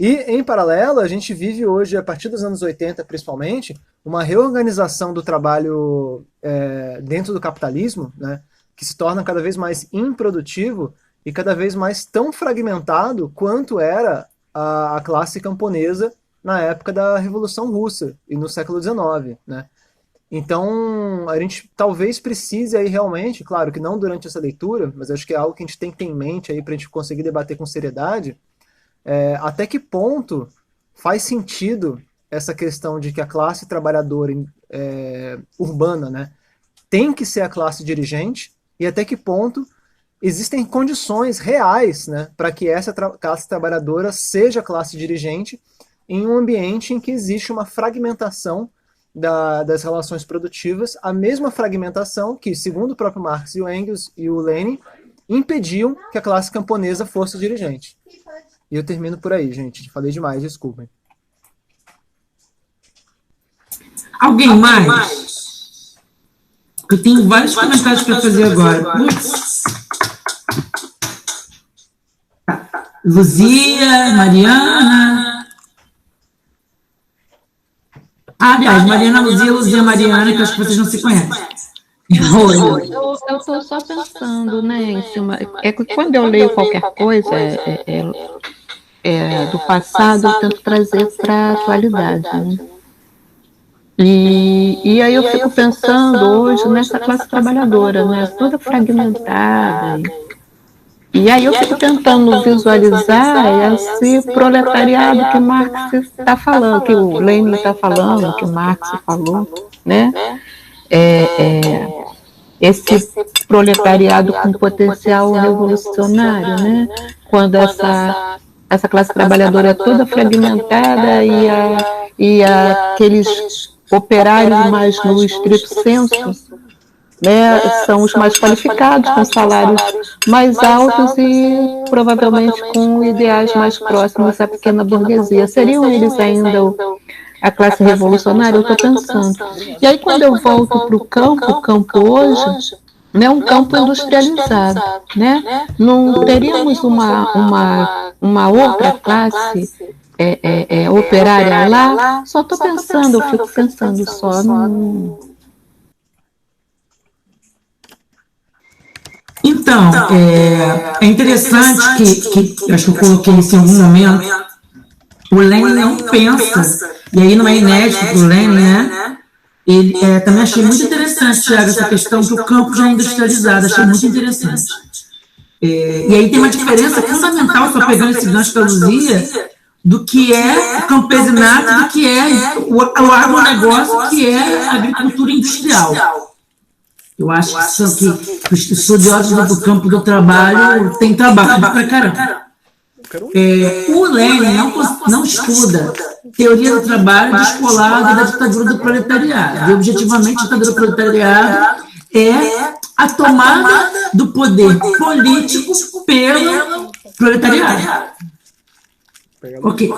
E, em paralelo, a gente vive hoje, a partir dos anos 80, principalmente, uma reorganização do trabalho dentro do capitalismo, né? Que se torna cada vez mais improdutivo e cada vez mais tão fragmentado quanto era a classe camponesa na época da Revolução Russa e no século XIX, né? Então, a gente talvez precise aí realmente, claro que não durante essa leitura, mas acho que é algo que a gente tem que ter em mente aí para a gente conseguir debater com seriedade, até que ponto faz sentido essa questão de que a classe trabalhadora urbana, né, tem que ser a classe dirigente e até que ponto existem condições reais, né, para que essa classe trabalhadora seja a classe dirigente em um ambiente em que existe uma fragmentação das relações produtivas, a mesma fragmentação que, segundo o próprio Marx e o Engels e o Lenin, impediam que a classe camponesa fosse dirigente. E eu termino por aí, gente. Falei demais, desculpem. Alguém mais? Eu tenho vários comentários para fazer agora. Putz. Luzia, Mariana. Aliás, Mariana, Luzia, Mariana, que eu acho que vocês não se conhecem. Eu estou só pensando, né, em cima. É que quando eu leio qualquer coisa do passado, eu tento trazer para a atualidade, né? E aí eu fico pensando hoje nessa classe trabalhadora, né, toda fragmentada. E aí eu fico tentando visualizar esse proletariado que Marx está falando, que o Lenin está falando, que o Marx falou, né? Esse proletariado com potencial revolucionário, né? Quando essa classe trabalhadora é toda fragmentada e aqueles operários mais no estrito senso, né, são os mais qualificados, com salários mais altos e provavelmente com ideais mais próximos à pequena burguesia. Seriam eles ainda a classe revolucionária? Eu estou pensando. E aí, quando eu volto para o campo hoje, né, um campo industrializado, né? Não teríamos uma outra classe operária lá? Só estou pensando, eu fico pensando só no... Então, é interessante que acho que eu coloquei isso em algum momento. O Lenin não pensa, e aí não é inédito para o Lenin, né? Ele também achei muito interessante, Thiago, essa questão que o campo já é industrializado, achei muito interessante. E aí tem uma diferença fundamental, só pegando esse gancho da Luzia, do que é o campesinato, do que é o agronegócio, que é a agricultura industrial. Eu acho que os estudiosos do campo do trabalho têm trabalho pra caramba. O Lenin não estuda teoria do trabalho descolada da ditadura do proletariado. E, objetivamente, a ditadura do proletariado é a tomada do poder político pelo proletariado. Ok.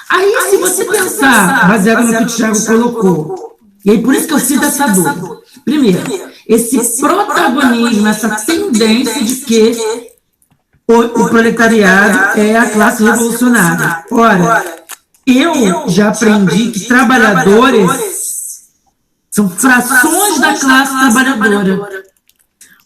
Aí, se você pensar, baseado no que o Thiago colocou, e aí por isso que eu cito essa dúvida. Primeiro, esse protagonismo, essa tendência de que o proletariado é a classe revolucionária. Ora, eu já aprendi que trabalhadores são frações da classe trabalhadora.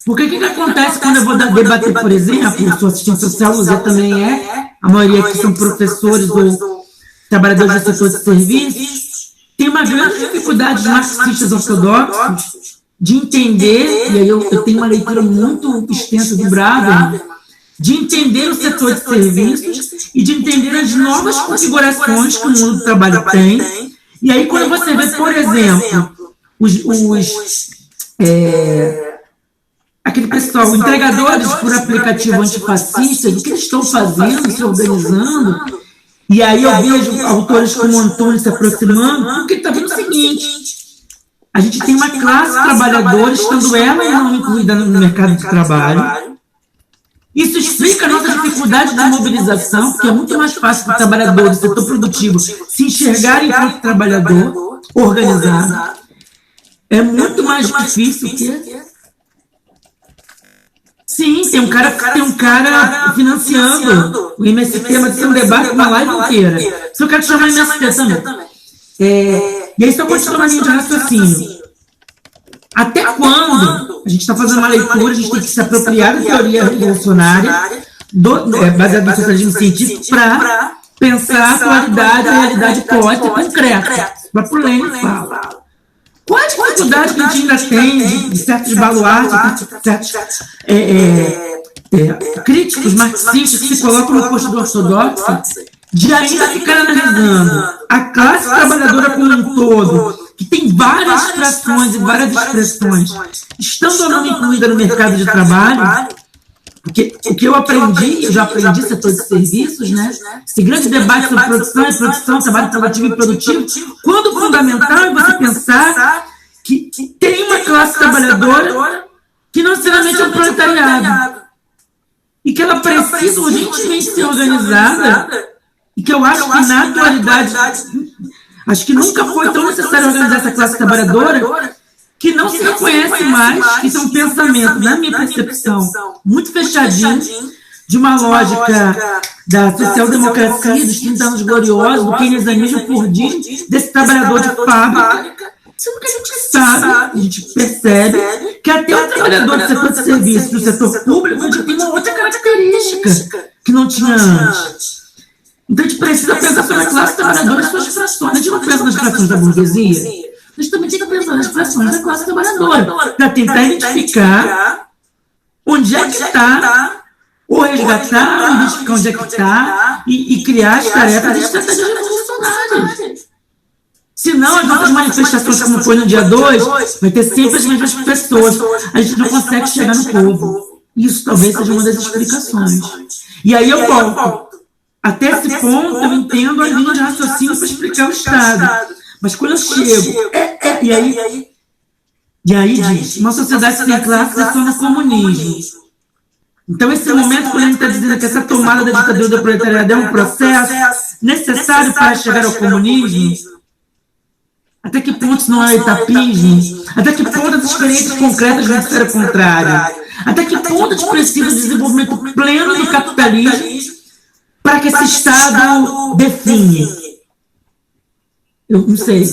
Porque o que acontece quando eu vou debater, por exemplo, eu sou assistente social, você também é, a maioria aqui são professores ou trabalhadores do setor de serviços, tem uma grande dificuldade de marxistas ortodoxos de entender, e aí eu tenho uma leitura muito extensa do Braverman, de entender o setor de serviços e de entender as novas configurações que o mundo do trabalho tem. E aí, quando você vê, por exemplo, aquele pessoal, entregadores por aplicativo antifascista, do que eles estão fazendo, se organizando, e aí eu vejo autores como Antônio se aproximando, porque está vendo o seguinte: a gente tem uma classe trabalhadora, estando ela não incluída no mercado de trabalho. Isso explica a nossa dificuldade de mobilização, porque é muito mais fácil para o trabalhador do setor produtivo se enxergar enquanto trabalhador organizado. É muito mais difícil que... Sim, tem um cara financiando o MST, mas isso é um debate, uma live inteira. Se eu quero te chamar MST também. E aí, só continuando a linha de raciocínio. Até quando a gente está fazendo uma leitura, a gente tem que se apropriar da teoria revolucionária, baseada no socialismo científico, para pensar a atualidade, a realidade poética concreta. Para o Lenin fala. Qual a dificuldade que a gente ainda tem de certos baluartes, de certos críticos marxistas que se colocam no posto do ortodoxo, de ainda ficar analisando a classe trabalhadora como um todo, que tem várias frações e várias expressões, estando ou não incluída no mercado de trabalho? Porque o que eu aprendi, eu já aprendi setor de serviços, né? Esse grande debate sobre produção, trabalho privativo e produtivo, quando o fundamental é você pensar que tem uma classe trabalhadora que não necessariamente é um proletariado. e que ela precisa urgentemente ser organizada, e que eu acho que na atualidade, acho que nunca foi tão necessário organizar essa classe trabalhadora, que não se reconhece mais que isso é um pensamento, na minha percepção, muito fechadinho, de uma lógica da social-democracia, dos 30 anos gloriosos, do keynesianismo fordismo, desse trabalhador de fábrica, sendo que a gente sabe, a gente percebe que até o trabalhador do setor de serviço, do setor público, a gente tem uma outra característica que não tinha antes. Então a gente precisa pensar sobre a classe trabalhadora e suas frações. A gente não pensa nas frações da burguesia, a gente também tem que pensar nas frações da classe trabalhadora, para tentar identificar onde é que está, ou resgatar, ou identificar onde é que está, e criar as tarefas de estratégias revolucionárias. Senão, as nossas manifestações, como foi no dia 2, vai ter sempre as mesmas pessoas. A gente não consegue chegar no povo. Isso talvez seja uma das explicações. E aí eu volto. Até esse ponto, eu entendo a linha de raciocínio para explicar o Estado. Mas quando eu chego... E aí diz, uma sociedade sem classe se torna comunismo. Então, esse momento que o Lenin está dizendo que essa tomada da ditadura do proletariado é um processo necessário para chegar ao comunismo, até que ponto isso não é etapismo? Até que ponto as experiências concretas vão ser o contrário? Até que ponto a gente precisa de desenvolvimento pleno do capitalismo para que esse Estado define? Eu não sei.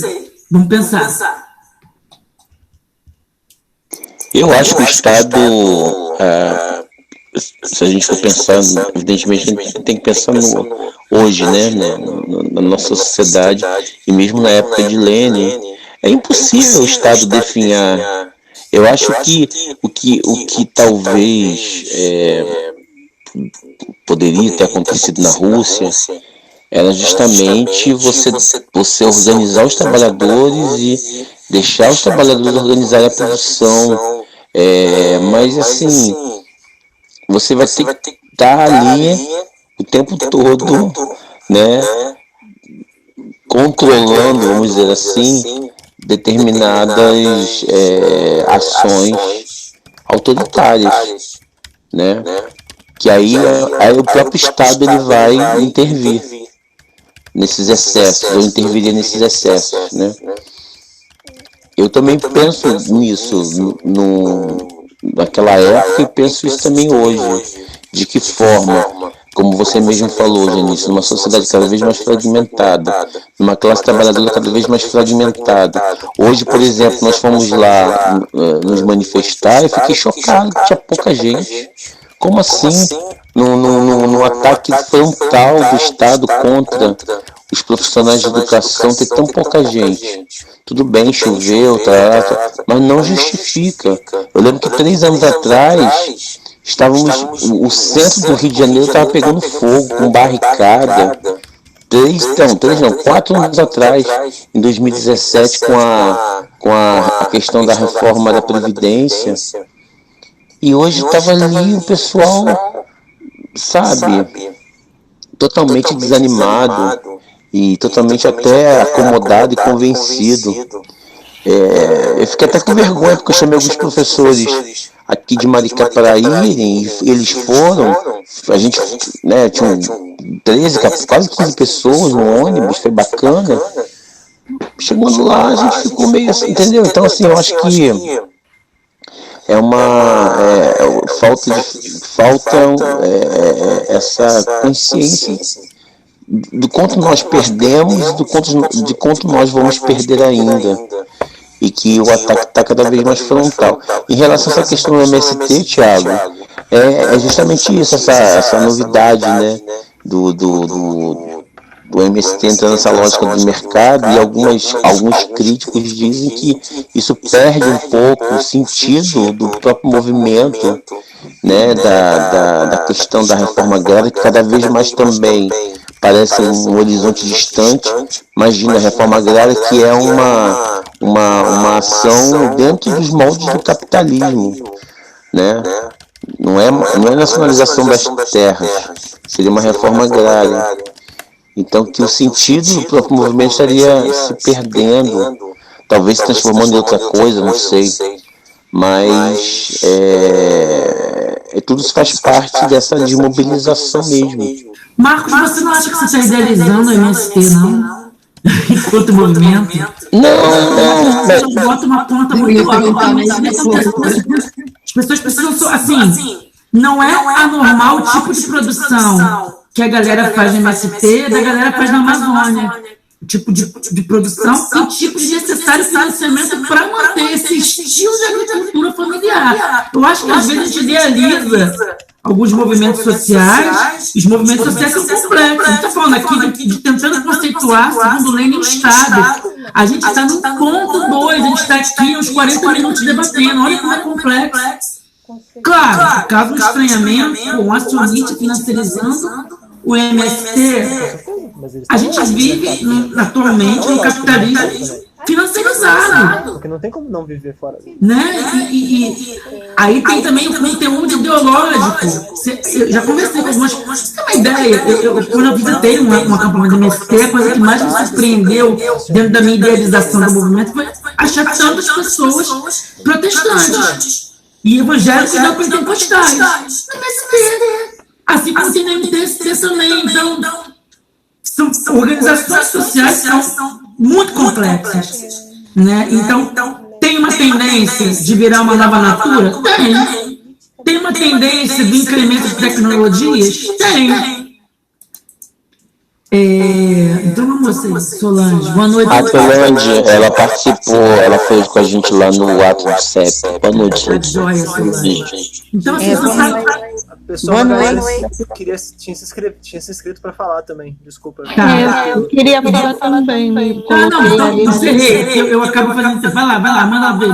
Vamos pensar. Eu acho que o Estado... se a gente for pensando, evidentemente a gente tem que pensar no hoje, né, na nossa sociedade, e mesmo na época de Lenin, é impossível o Estado definhar. Eu acho que o que talvez poderia ter acontecido na Rússia era justamente você organizar os trabalhadores e deixar os trabalhadores organizarem a produção, mas assim... Você vai ter que estar ali o tempo todo, né, controlando, vamos dizer assim, determinadas ações autoritárias, né, que aí o próprio Estado ele vai intervir nesses excessos, ou interviria nesses excessos, né. Eu também penso nisso naquela época e penso isso também hoje. De que forma, como você mesmo falou, Janice, numa sociedade cada vez mais fragmentada, numa classe trabalhadora cada vez mais fragmentada. Hoje, por exemplo, nós fomos lá nos manifestar e fiquei chocado que tinha pouca gente. Como assim? Num ataque frontal do Estado contra os profissionais de educação, ter tão pouca gente. Tudo bem, choveu, mas não justifica. Eu lembro que 3 anos atrás, o centro do Rio de Janeiro estava pegando fogo, com barricada. 4 anos atrás, em 2017, com a questão da reforma da Previdência. E hoje estava ali o pessoal, sabe, totalmente desanimado. E totalmente até acomodado e convencido. Eu fiquei até com vergonha, porque eu chamei alguns professores aqui de Maricá para irem, e eles foram. A gente, né, tinha 13, quase 15 pessoas no ônibus, foi bacana. Chegando lá, a gente ficou meio assim, entendeu? Então, assim, eu acho que é uma falta essa consciência do quanto nós perdemos e de quanto nós vamos perder ainda, e que o ataque está cada vez mais frontal. Em relação a essa questão do MST, Thiago, é justamente isso, essa novidade, né, do MST entrando nessa lógica do mercado, e alguns críticos dizem que isso perde um pouco o sentido do próprio movimento, né, da questão da reforma agrária, que cada vez mais também parece um horizonte distante. Imagina a reforma agrária, que é uma ação dentro dos moldes do capitalismo, né? Não é nacionalização das terras, seria uma reforma agrária. Então, que o sentido do próprio movimento estaria se perdendo, talvez se transformando em outra coisa, não sei. Mas tudo isso faz parte dessa desmobilização mesmo. Marcos, você não acha que você está idealizando o MST, não? Enquanto movimento? Não. Eu boto uma conta muito alta. As pessoas precisam, assim, não é anormal o tipo de produção que a galera faz no MST da galera faz na Amazônia. O tipo de produção e o tipo de necessário financiamento para manter esse estilo de agricultura familiar. Eu acho que às vezes a gente idealiza alguns movimentos sociais, os movimentos sociais são complexos. A gente está falando aqui de tentando conceituar, segundo Lenin, o Estado. A gente está no ponto 2, a gente está aqui uns 40 minutos debatendo. Olha como é complexo. Claro, caso um estranhamento, um acionista financiarizando o MST, a gente vive atualmente no capitalismo financiarizado. Porque não tem como não viver fora disso. Né? E aí tem também o conteúdo ideológico. Eu já conversei com algumas. Você tem uma ideia? Quando eu visitei um acampamento do MST, a coisa que mais me surpreendeu dentro da minha idealização do movimento foi achar tantas pessoas protestantes e evangélicos e neopentecostais no MST. Assim como tem no MTST também. Então, são organizações sociais que são muito complexas. Né? Então, tem uma tendência de virar uma nova natura? Tem. Tem uma tendência do incremento de tecnologias? Tem. Então, vamos vocês, Solange. Boa noite. A Solange, ela participou, ela fez com a gente lá no ato do CEP. Boa noite. Joia, Solange. Então, assim, você sabe. Pessoal, tinha se inscrito para falar também, desculpa. Eu queria falar também. Não, encerrei. Eu acabo fazendo. Vai lá, manda ver.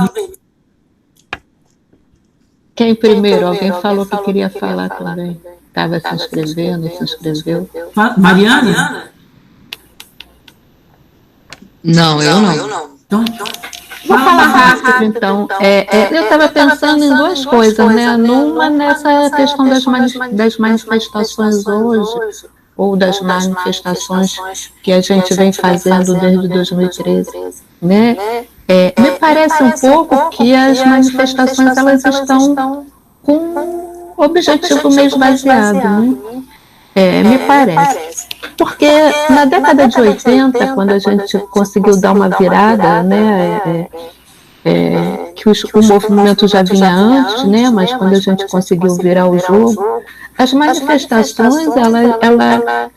Quem primeiro? Alguém falou que queria falar também. Estava se inscrevendo, se inscreveu. Mariana? Não, eu não. Então, vou falar rápido, então. Eu estava pensando em duas coisas, né? Numa, nessa questão das manifestações hoje, ou das manifestações que a gente vem fazendo desde 2013, né? Me parece um pouco que as manifestações elas estão com um objetivo meio esvaziado, né? Me parece. Porque na década de 80, quando a gente conseguiu dar uma virada, né, que o movimento já vinha antes, né, mas quando a gente conseguiu virar o jogo, as manifestações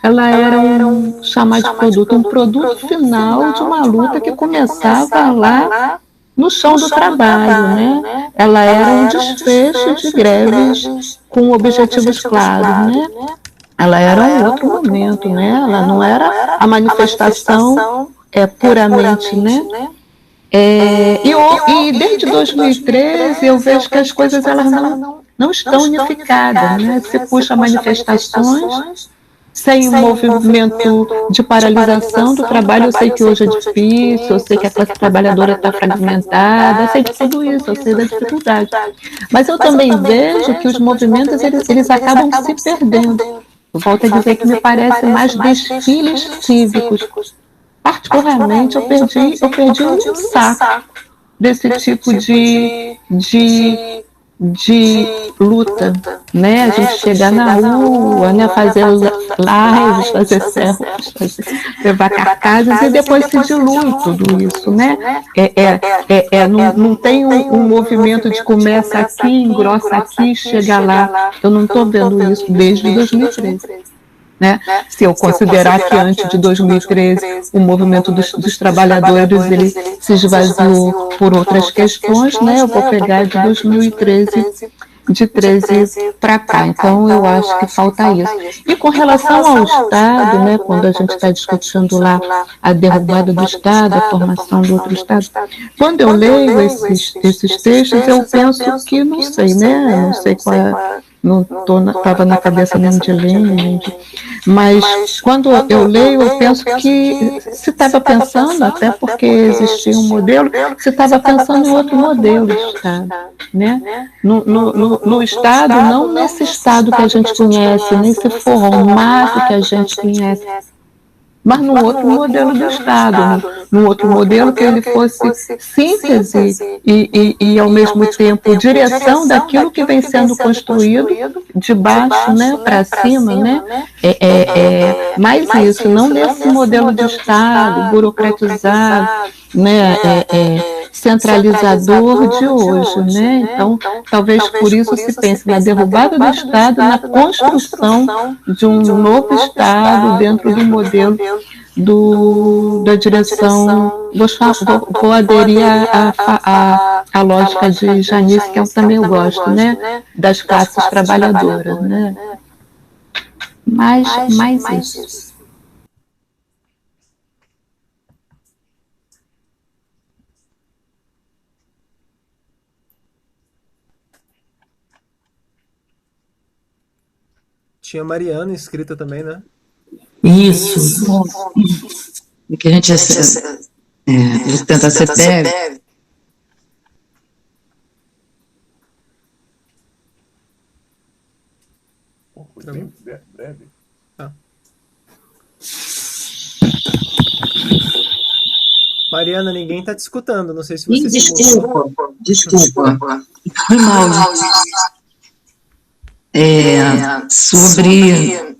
ela eram chamar de produto, um produto final de uma luta que começava lá no chão do trabalho, né? Ela era um desfecho de greves com objetivos claros, né? Ela era um outro momento, né? Ela não era a manifestação puramente, né? E desde 2013 eu vejo que as coisas elas não estão unificadas, né? Se puxa manifestações sem um movimento de paralisação do trabalho. Eu sei que hoje é difícil, eu sei que a classe trabalhadora está fragmentada, eu sei de tudo isso, eu sei da dificuldade. Mas eu também vejo que os movimentos eles acabam se perdendo. Eu volto a dizer que me parece mais desfiles cívicos. Particularmente, eu perdi um saco desse tipo de luta, né? A gente chegar na rua, né? Fazer lives, fazer selfies, levar cartazes e depois se dilui tudo isso, né? Não tem um movimento de começa aqui, engrossa aqui, chega lá. Eu não estou vendo isso desde 2013. Né? Se eu considerar que antes de 2013 o movimento dos trabalhadores ele se esvaziou por outras questões, né? Eu vou pegar de 2013, de 13 para cá. Então eu acho que falta isso. E com relação ao Estado, né? Quando a gente está discutindo lá a derrubada do Estado, a formação do outro Estado, quando eu leio esses textos eu penso que não sei, né? Não sei qual é. Não estava na cabeça nem de Lenin, mas quando eu leio, eu penso que se estava pensando, até porque existia um modelo, se estava pensando em outro modelo de Estado, né? No Estado, não nesse Estado que a gente conhece, nesse formato que a gente conhece, mas num outro modelo do Estado, num outro modelo que ele fosse síntese e ao mesmo tempo, direção daquilo que vem sendo construído de baixo, né, para cima, né? Mais isso, não nesse modelo de Estado burocratizado, né, centralizador de hoje, né? Então, talvez por isso se pense na derrubada do Estado, na construção de um novo Estado dentro do modelo da direção. Vou aderir à lógica de Janice, que eu também gosto, né? Das classes trabalhadoras, né? Mais isso. Tinha Mariana inscrita também, né? Isso. E que a gente tenta ser breve. Breve. Mariana, ninguém está te escutando, não sei se você Desculpa. Foi mal. Sobre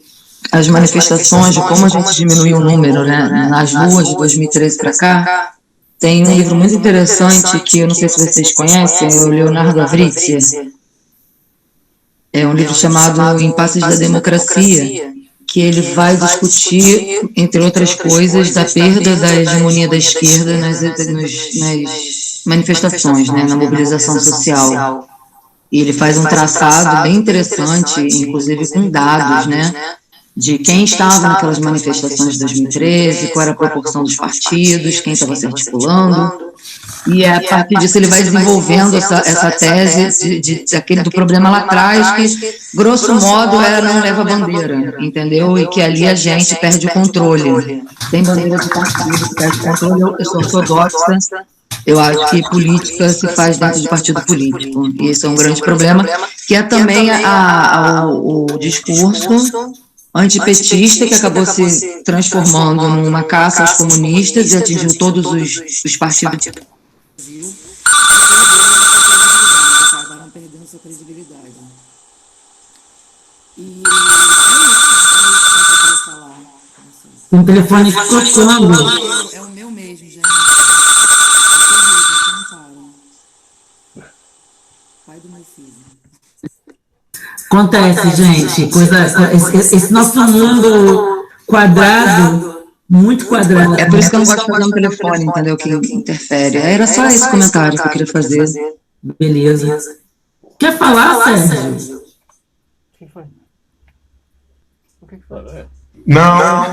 as manifestações, de como a gente diminuiu o número, né, nas ruas de 2013 para cá, tem um livro muito interessante que eu não sei se vocês conhecem, é o Leonardo Avrizia. É um livro chamado Impasses da Democracia, que ele vai discutir, entre outras coisas, da perda da hegemonia da esquerda nas manifestações, né, na mobilização social. E ele faz um traçado bem interessante, inclusive com dados, né, de quem estava naquelas manifestações de 2013, qual era a proporção dos partidos, quem estava se articulando. E a partir disso ele vai desenvolvendo essa tese do problema lá atrás, que, grosso modo, era não leva bandeira, entendeu? E que ali a gente perde o controle. Tem bandeira de partido que perde o controle. Eu sou ortodoxa. Eu acho que política se faz dentro de partido político. E isso é um grande problema, que é também o discurso antipetista, que acabou se transformando numa caça aos comunistas e atingiu todos os partidos. Acabaram perdendo sua credibilidade. E é isso que eu queria falar. O telefone ficou tocando. É o meu mesmo, gente. Pai do meu filho. Acontece, gente, esse nosso mundo quadrado, muito quadrado. É por isso que eu não gosto de fazer um telefone, entendeu? Que interfere. Era só esse comentário que eu queria fazer. Beleza. Quer falar, Sérgio? Quem foi? O que foi? Não,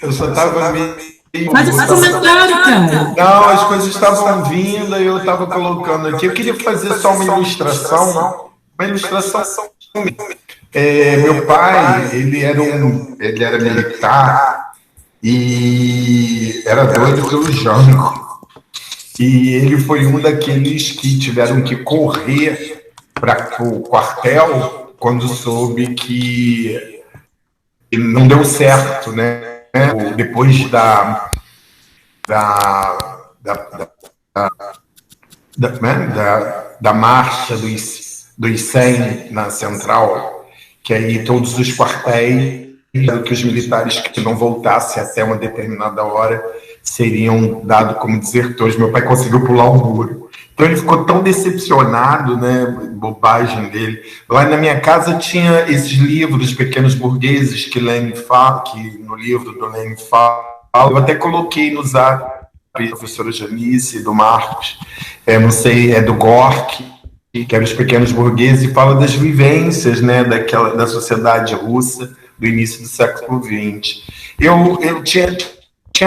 eu só estava me... Faz esse comentário, cara. Não, as coisas estavam vindo e eu estava colocando aqui. Eu queria fazer só uma ilustração. Meu pai, ele era militar e era doido pelo Jango. E ele foi um daqueles que tiveram que correr para o quartel quando soube que não deu certo, né? Depois da marcha dos 100 na Central, que aí todos os quartéis, que os militares que não voltassem até uma determinada hora seriam dados como desertores. Meu pai conseguiu pular o muro. Então ele ficou tão decepcionado, né, bobagem dele. Lá na minha casa tinha esses livros, Pequenos Burgueses, que Lenin fala, que no livro do Lenin fala. Eu até coloquei no Zap, a professora Janice, do Marcos, não sei, é do Gorky, que era Os Pequenos Burgueses, e fala das vivências, né, da sociedade russa do início do século XX. Eu tinha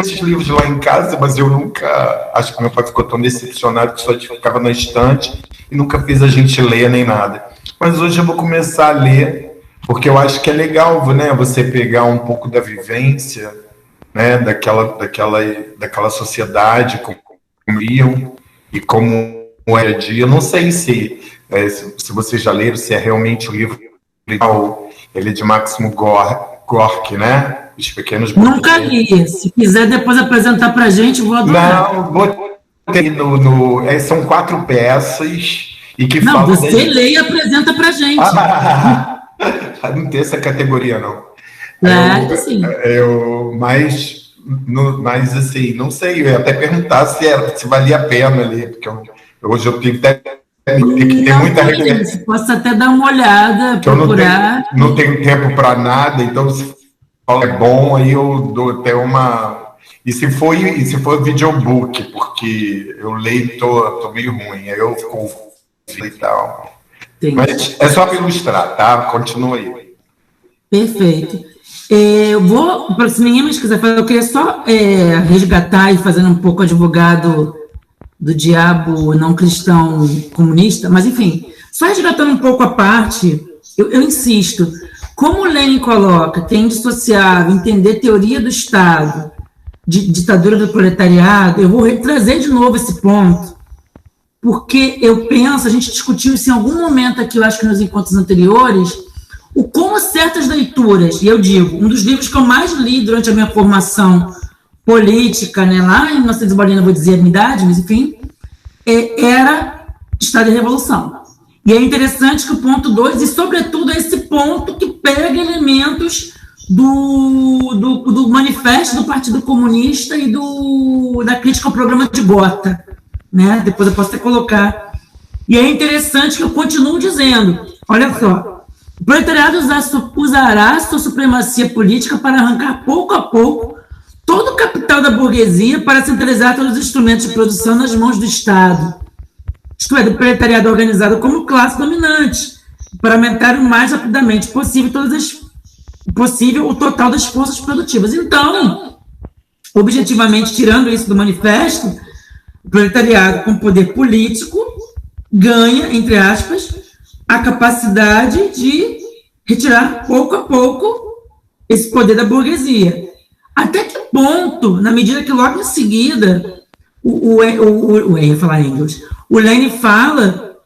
esses livros lá em casa, mas eu nunca... Acho que meu pai ficou tão decepcionado que só ficava na estante e nunca fez a gente ler nem nada. Mas hoje eu vou começar a ler, porque eu acho que é legal, né, você pegar um pouco da vivência, né, daquela sociedade, como iam e como é o dia. Eu não sei se vocês já leram, se é realmente um livro legal. Ele é de Máximo Gorky, né? Os Pequenos Nunca Burgueses. li. Se quiser depois apresentar pra gente, vou adorar. Não, botei são 4 peças e que Não, falam... você lê e apresenta pra gente. Não tem essa categoria, não. Claro que sim. Mas assim, não sei, eu ia até perguntar se valia a pena ali, porque hoje eu tenho que ter muita referência. Você possa até dar uma olhada, procurar. Eu não tenho tempo para nada, então se é bom, aí eu dou até uma... E se for videobook, porque eu leio e tô meio ruim, aí eu fico e tal. Entendi. Mas é só para ilustrar, tá? Continua aí. Perfeito. Eu vou, se ninguém mais quiser falar, eu queria só resgatar e fazendo um pouco advogado do diabo não cristão comunista, mas enfim, só resgatando um pouco a parte, eu insisto, como o Lenin coloca, que é indissociável entender teoria do Estado, de ditadura do proletariado, eu vou trazer de novo esse ponto, porque eu penso, a gente discutiu isso em algum momento aqui, eu acho que nos encontros anteriores, o como certas leituras, e eu digo, um dos livros que eu mais li durante a minha formação política, né, lá em 1900, vou dizer a minha idade, mas enfim, era Estado e Revolução. E é interessante que o ponto 2, e sobretudo esse ponto que pega elementos do manifesto do Partido Comunista e da crítica ao programa de Gotha, né? Depois eu posso até colocar. E é interessante que eu continuo dizendo, olha só, o proletariado usará sua supremacia política para arrancar pouco a pouco todo o capital da burguesia para centralizar todos os instrumentos de produção nas mãos do Estado, isto é, do proletariado organizado como classe dominante, para aumentar o mais rapidamente possível o total das forças produtivas. Então, objetivamente, tirando isso do manifesto, o proletariado com poder político ganha, entre aspas, a capacidade de retirar pouco a pouco esse poder da burguesia. Até que ponto, na medida que logo em seguida o Lenin fala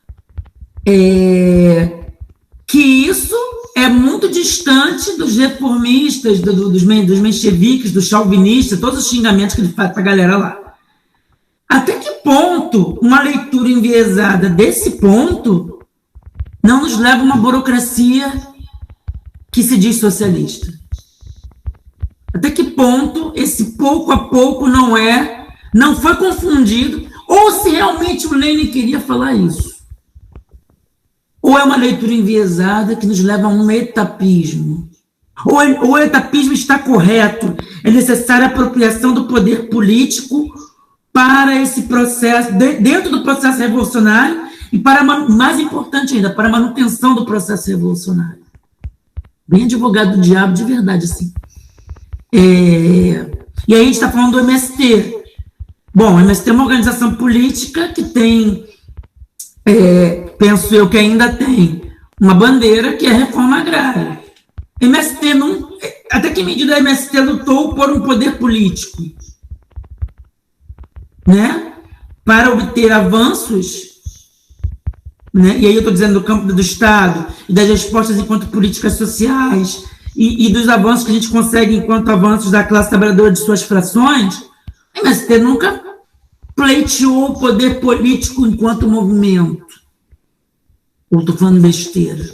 que isso é muito distante dos reformistas, dos mencheviques, dos chauvinistas, todos os xingamentos que ele faz para a galera lá. Até que ponto uma leitura enviesada desse ponto não nos leva a uma burocracia que se diz socialista? Até que ponto esse pouco a pouco não foi confundido, ou se realmente o Lenin queria falar isso? Ou é uma leitura enviesada que nos leva a um etapismo? Ou o etapismo está correto? É necessária a apropriação do poder político para esse processo, dentro do processo revolucionário, e para, mais importante ainda, para a manutenção do processo revolucionário. Bem advogado do diabo de verdade, assim. E aí a gente está falando do MST. Bom, o MST é uma organização política que tem, penso eu que ainda tem, uma bandeira que é a reforma agrária. MST não... Até que medida a MST lutou por um poder político, né? Para obter avanços, né? E aí eu estou dizendo do campo do Estado, e das respostas enquanto políticas sociais, e dos avanços que a gente consegue enquanto avanços da classe trabalhadora de suas frações. A MST nunca pleiteou o poder político enquanto movimento. Ou estou falando besteira?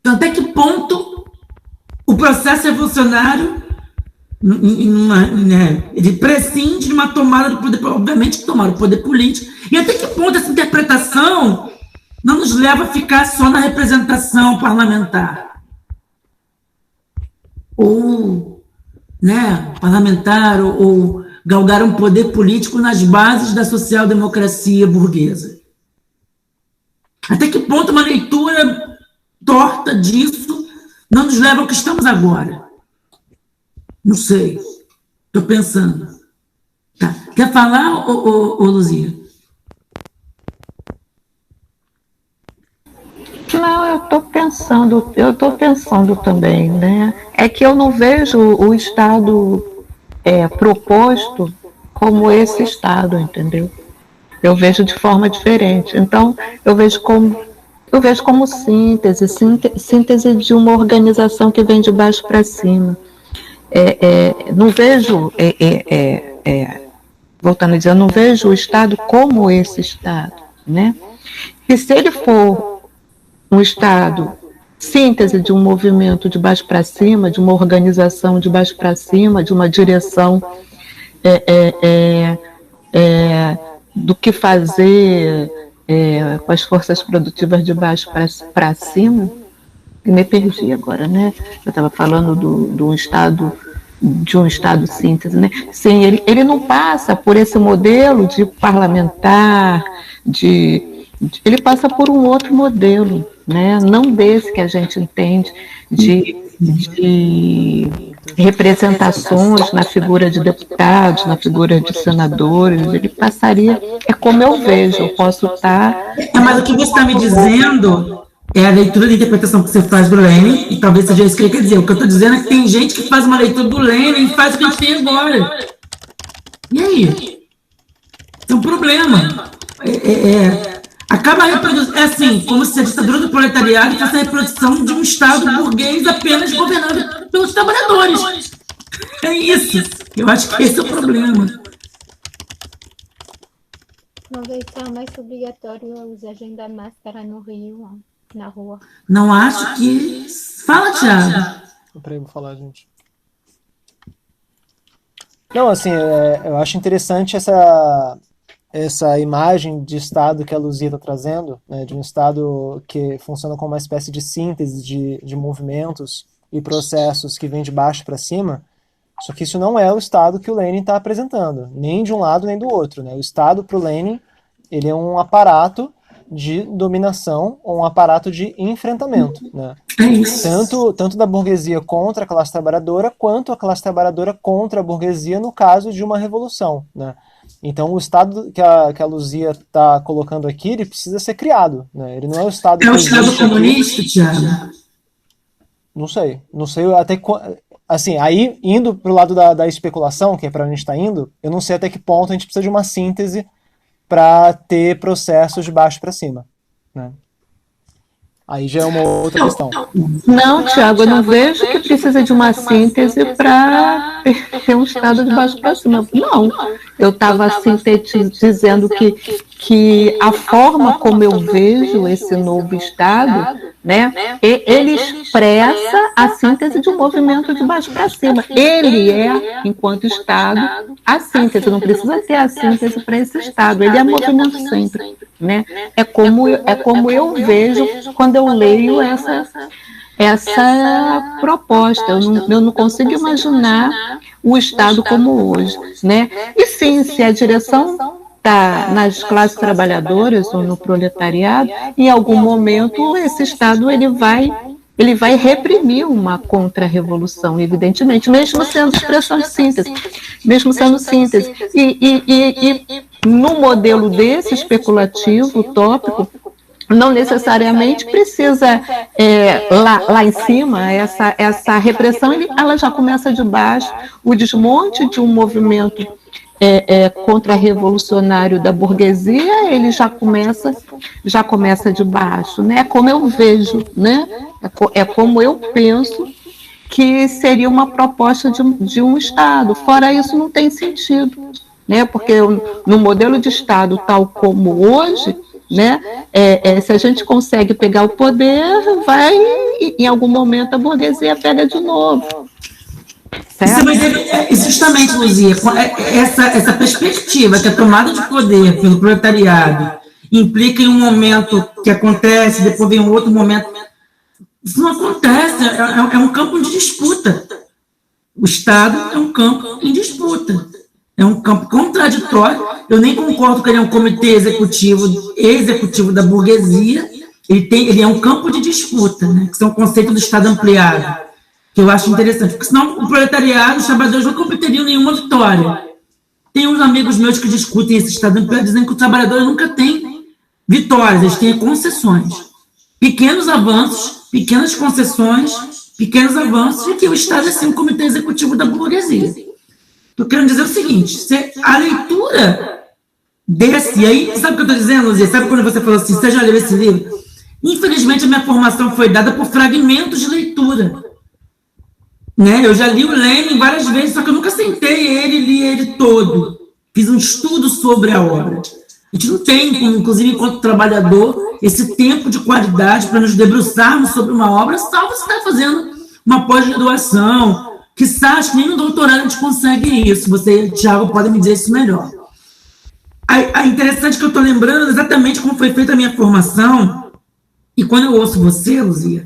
Então, até que ponto o processo revolucionário, ele prescinde de uma tomada do poder, obviamente que tomaram o poder político, e até que ponto essa interpretação não nos leva a ficar só na representação parlamentar? Ou, né, parlamentar, ou galgar um poder político nas bases da social-democracia burguesa. Até que ponto uma leitura torta disso não nos leva ao que estamos agora? Não sei. Estou pensando. Tá. Quer falar, Luzia? Não, eu estou pensando também, né? É que eu não vejo o Estado proposto como esse Estado, entendeu? Eu vejo de forma diferente. Então, eu vejo como Eu vejo como síntese de uma organização que vem de baixo para cima. Não vejo, voltando a dizer, eu não vejo o Estado como esse Estado, né? E se ele for um Estado síntese de um movimento de baixo para cima, de uma organização de baixo para cima, de uma direção do que fazer com as forças produtivas de baixo para cima, me perdi agora, né? Eu estava falando de um Estado síntese, né? Sim, ele não passa por esse modelo de parlamentar, ele passa por um outro modelo, né? Não desse que a gente entende de representações na figura de deputados, na figura de senadores. Ele passaria, como eu vejo, eu posso estar... Mas o que você está me dizendo é a leitura da interpretação que você faz do Lênin, e talvez seja isso que ele quer dizer. O que eu estou dizendo é que tem gente que faz uma leitura do Lênin e faz o que a gente tem agora. E aí? É um problema. Acaba reproduzindo, assim, como se a ditadura do proletariado fosse a reprodução de um Estado burguês apenas governado pelos trabalhadores. É isso. Eu acho que esse é o problema. Não vai ser mais obrigatório usar agenda máscara no Rio, na rua. Não acho que... Fala, Thiago. Peraí, vou falar, gente. Não, assim, eu acho interessante essa imagem de Estado que a Luzia está trazendo, né, de um Estado que funciona como uma espécie de síntese de movimentos e processos que vem de baixo para cima, só que isso não é o Estado que o Lênin está apresentando, nem de um lado nem do outro, né? O Estado, para o Lênin, ele é um aparato de dominação ou um aparato de enfrentamento, né? Tanto da burguesia contra a classe trabalhadora, quanto a classe trabalhadora contra a burguesia no caso de uma revolução, né? Então, o Estado que a Luzia está colocando aqui, ele precisa ser criado, né? Ele não é o Estado... É o Estado comunista, Thiago? Não sei até... Assim, aí, indo para o lado da especulação, que é para onde a gente está indo, eu não sei até que ponto a gente precisa de uma síntese para ter processos de baixo para cima, né? Aí já é uma outra questão. Não, Thiago, eu não vejo que precisa de uma síntese para ter um Estado de baixo para cima. Não, eu estava dizendo que a forma como eu vejo esse novo Estado, né, ele expressa a síntese de um movimento de baixo para cima. Ele é, enquanto Estado, a síntese. Não precisa ter a síntese para esse Estado. Ele é movimento sempre, né? É como eu vejo quando eu leio essa proposta. Eu não consigo imaginar o Estado como hoje, né? E sim, se a direção está nas classes trabalhadoras ou no proletariado, em algum momento esse Estado ele vai reprimir uma contra-revolução, evidentemente, mesmo sendo expressão de síntese, mesmo sendo síntese. E no modelo desse especulativo, utópico, não necessariamente precisa, lá em cima, essa repressão, ela já começa de baixo, o desmonte de um movimento contra-revolucionário da burguesia, ele já começa de baixo, né? É como eu vejo, né? É como eu penso que seria uma proposta de um Estado. Fora isso, não tem sentido, né? Porque no modelo de Estado tal como hoje, né? Se a gente consegue pegar o poder, em algum momento a burguesia pega de novo. Justamente, Luzia, essa perspectiva que a tomada de poder pelo proletariado implica em um momento que acontece, depois vem um outro momento. Isso não acontece, é um campo de disputa. O Estado é um campo em disputa, é um campo contraditório. Eu nem concordo que ele é um comitê executivo da burguesia, ele é um campo de disputa, né, que são o conceito do Estado ampliado, que eu acho interessante, porque senão o proletariado, os trabalhadores não completeriam nenhuma vitória. Tem uns amigos meus que discutem esse Estado ampliado, dizendo que o trabalhador nunca tem vitórias, eles têm concessões. Pequenos avanços, pequenas concessões, pequenos avanços, e que o Estado é sim um comitê executivo da burguesia. Estou querendo dizer o seguinte, a leitura desse, e aí, sabe o que eu estou dizendo, Luzia? Sabe quando você falou assim, você já leu esse livro? Infelizmente, a minha formação foi dada por fragmentos de leitura. Né? Eu já li o Lenin várias vezes, só que eu nunca sentei ele e li ele todo. Fiz um estudo sobre a obra. A gente não tem, inclusive, enquanto trabalhador, esse tempo de qualidade para nos debruçarmos sobre uma obra, salvo se está fazendo uma pós-graduação, que acho que nem no doutorado a gente consegue isso. Você, Thiago, pode me dizer isso melhor. É interessante que eu estou lembrando exatamente como foi feita a minha formação, e quando eu ouço você, Luzia,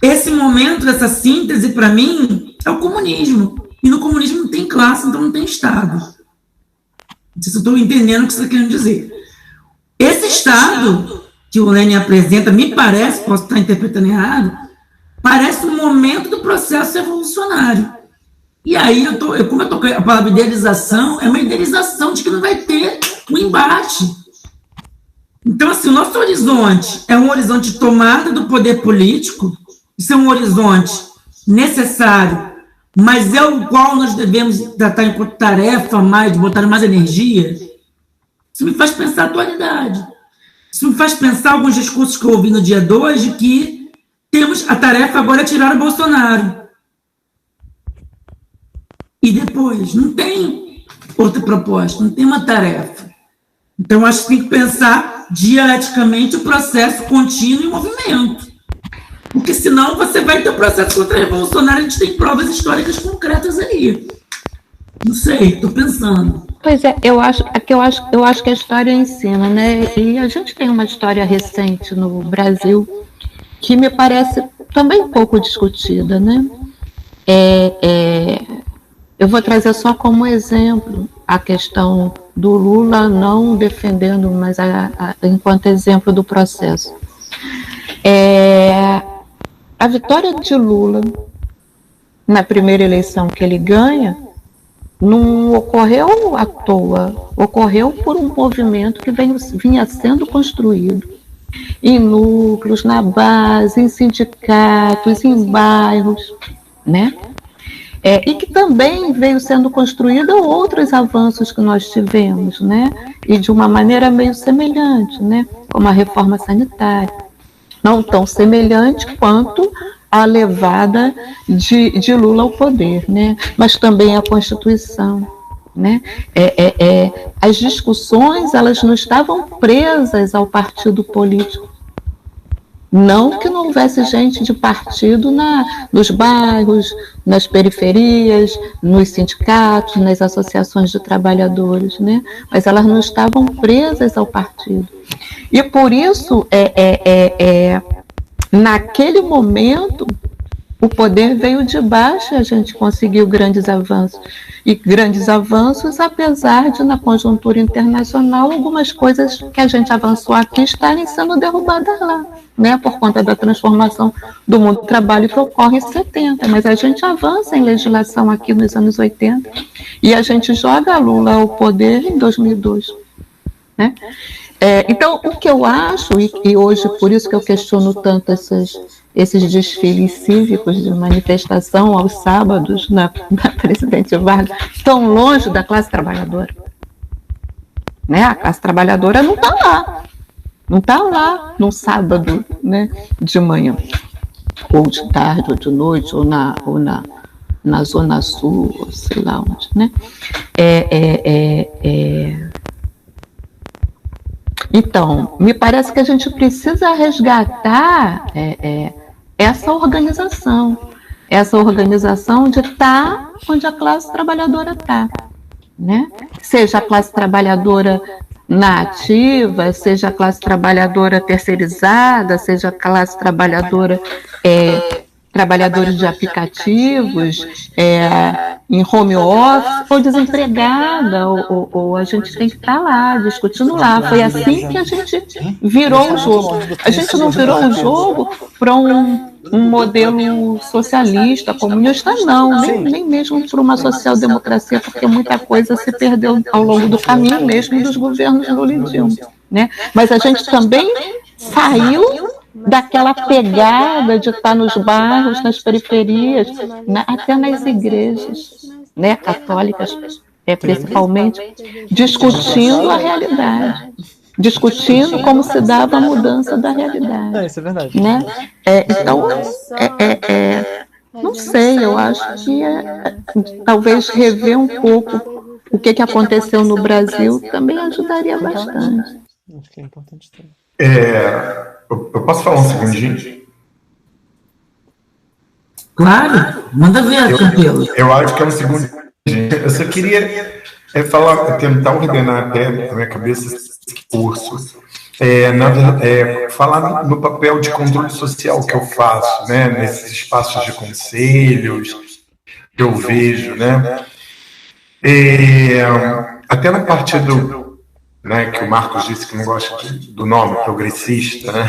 esse momento dessa síntese, para mim, é o comunismo. E no comunismo não tem classe, então não tem Estado. Não sei se eu estou entendendo o que você está querendo dizer. Esse Estado que o Lenin apresenta, me parece, posso estar interpretando errado, parece um momento do processo evolucionário. E aí, como eu toquei a palavra idealização, é uma idealização de que não vai ter um embate. Então, assim, o nosso horizonte é um horizonte de tomada do poder político. Isso é um horizonte necessário, mas é o qual nós devemos tratar enquanto tarefa mais, de botar mais energia. Isso me faz pensar a atualidade. Isso me faz pensar alguns discursos que eu ouvi no dia 2 de que temos a tarefa agora é tirar o Bolsonaro. E depois, não tem outra proposta, não tem uma tarefa. Então, acho que tem que pensar dialeticamente o processo contínuo em movimento. Porque senão você vai ter o processo contra-revolucionário, a gente tem provas históricas concretas aí. Não sei, estou pensando. Pois é, eu acho que a história ensina, né? E a gente tem uma história recente no Brasil que me parece também pouco discutida, né? Eu vou trazer só como exemplo a questão do Lula não defendendo, mas enquanto exemplo do processo. A vitória de Lula na primeira eleição que ele ganha não ocorreu à toa, ocorreu por um movimento que vinha sendo construído em núcleos, na base, em sindicatos, em bairros, né? E que também veio sendo construído outros avanços que nós tivemos, né? E de uma maneira meio semelhante, né? Como a reforma sanitária. Não tão semelhante quanto a levada de Lula ao poder, né? Mas também a Constituição, né? As discussões, elas não estavam presas ao partido político. Não que não houvesse gente de partido nos bairros, nas periferias, nos sindicatos, nas associações de trabalhadores, né? Mas elas não estavam presas ao partido. E por isso, naquele momento, o poder veio de baixo e a gente conseguiu grandes avanços. E grandes avanços, apesar de, na conjuntura internacional, algumas coisas que a gente avançou aqui estarem sendo derrubadas lá, né, por conta da transformação do mundo do trabalho que ocorre em 70. Mas a gente avança em legislação aqui nos anos 80 e a gente joga Lula ao poder em 2002. Né? Então, o que eu acho, e hoje por isso que eu questiono tanto esses desfiles cívicos de manifestação aos sábados na Presidente Vargas, tão longe da classe trabalhadora. Né? A classe trabalhadora não está lá no sábado, né, de manhã, ou de tarde, ou de noite, ou na Zona Sul, ou sei lá onde. Né? Então, me parece que a gente precisa resgatar essa organização de estar onde a classe trabalhadora está, né? Seja a classe trabalhadora na ativa, seja a classe trabalhadora terceirizada, seja a classe trabalhadora trabalhadores de aplicativos, em home office, ou desempregada, ou a gente tem que estar lá, discutindo lá. Foi assim que a gente virou o jogo. A gente não virou o jogo para um modelo socialista, comunista, não, nem mesmo para uma social-democracia, porque muita coisa se perdeu ao longo do caminho, mesmo dos governos Lula e Dilma, né? Mas a gente também saiu daquela pegada de estar nos bairros, nas periferias, até nas igrejas, né, católicas, principalmente, discutindo a realidade. discutindo como se dava a mudança da realidade. Isso é verdade. Né? Então, não sei, eu acho que talvez rever um pouco o que aconteceu no Brasil também ajudaria bastante. Acho que é importante também. Eu posso falar um segundinho? Claro, manda ver, Campelo. Eu acho que é um segundo. Eu só queria tentar ordenar até na minha cabeça esse curso. Falar no papel de controle social que eu faço, né, nesses espaços de conselhos que eu vejo, né, até no partido, né, que o Marcos disse que não gosta do nome progressista, né,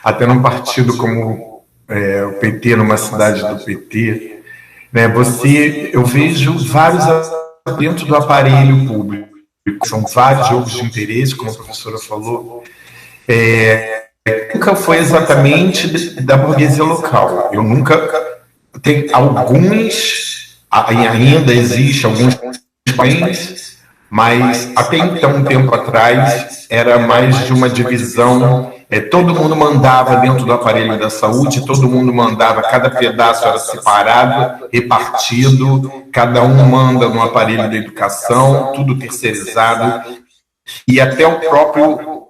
até num partido como o PT, numa cidade do PT, né, eu vejo vários dentro do aparelho público. São vários jogos de interesse, como a professora falou. Nunca foi exatamente da burguesia local. Eu nunca... Tem alguns... Ainda existe alguns países, mas até então, um tempo atrás, era mais de uma divisão... todo mundo mandava dentro do aparelho da saúde, todo mundo mandava, cada pedaço era separado, repartido, cada um manda no aparelho da educação, tudo terceirizado, e até o próprio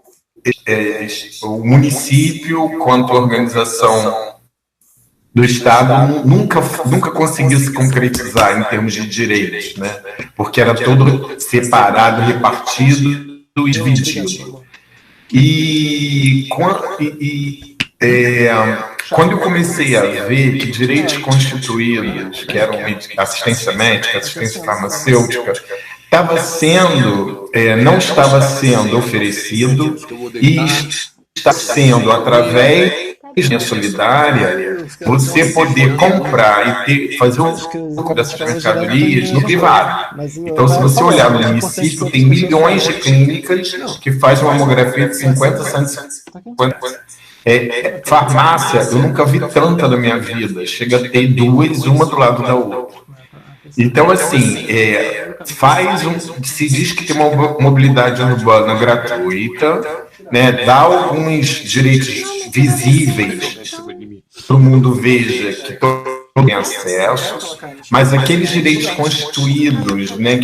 o município, quanto a organização do Estado, nunca conseguiu se concretizar em termos de direitos, né? Porque era todo separado, repartido e dividido. Quando eu comecei a ver que direitos constituídos, que eram assistência médica, assistência farmacêutica, não estava sendo oferecido e está sendo, através da solidária, você poder comprar e fazer dessas mercadorias no privado. Então, se você olhar no município, tem milhões de clínicas que fazem uma mamografia de 50, 150. Farmácia, eu nunca vi tanta na minha vida. Chega a ter duas, uma do lado da outra. Então, assim, se diz que tem uma mobilidade urbana gratuita, né, dá alguns direitos visíveis para o mundo veja que todo tem acesso, mas aqueles direitos constituídos, né,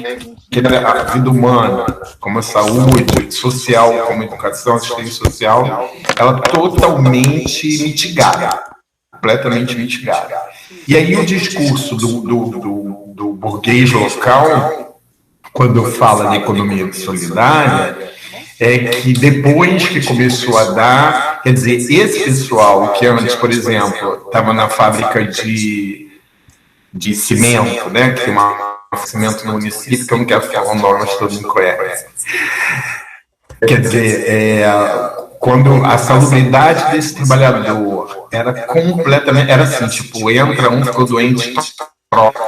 que era a vida humana, como a saúde social, como a educação, assistência social, ela totalmente mitigada, completamente mitigada. E aí o discurso do burguês local, quando fala de economia solidária, é que depois que começou a dar, quer dizer, esse pessoal que antes, por exemplo, estava na fábrica de cimento, né, que tem um cimento no município, que eu não quero falar o nome, mas todo mundo conhece. Quer dizer, quando a salubridade desse trabalhador era completamente, era assim, tipo, entra um, ficou doente,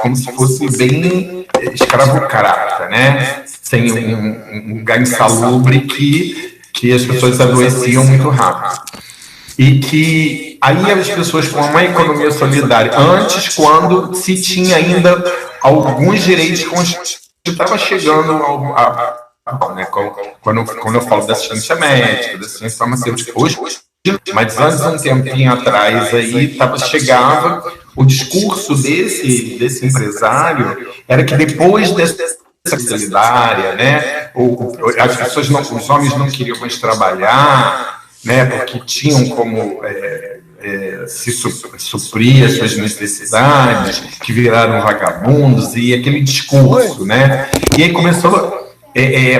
como se fosse bem escravocrata, né? Sem um lugar insalubre que as pessoas adoeciam muito rápido. E que aí as pessoas com uma economia solidária, antes, quando se tinha ainda alguns direitos constitucionais, estava chegando né, quando eu falo da assistência médica, da assistência farmacêutica, hoje, mas antes, um tempinho atrás, aí chegava o discurso desse empresário, era que depois dessa solidária, né, as pessoas os homens não queriam mais trabalhar, né, porque tinham como se suprir as suas necessidades, que viraram vagabundos, e aquele discurso, né, e aí começou,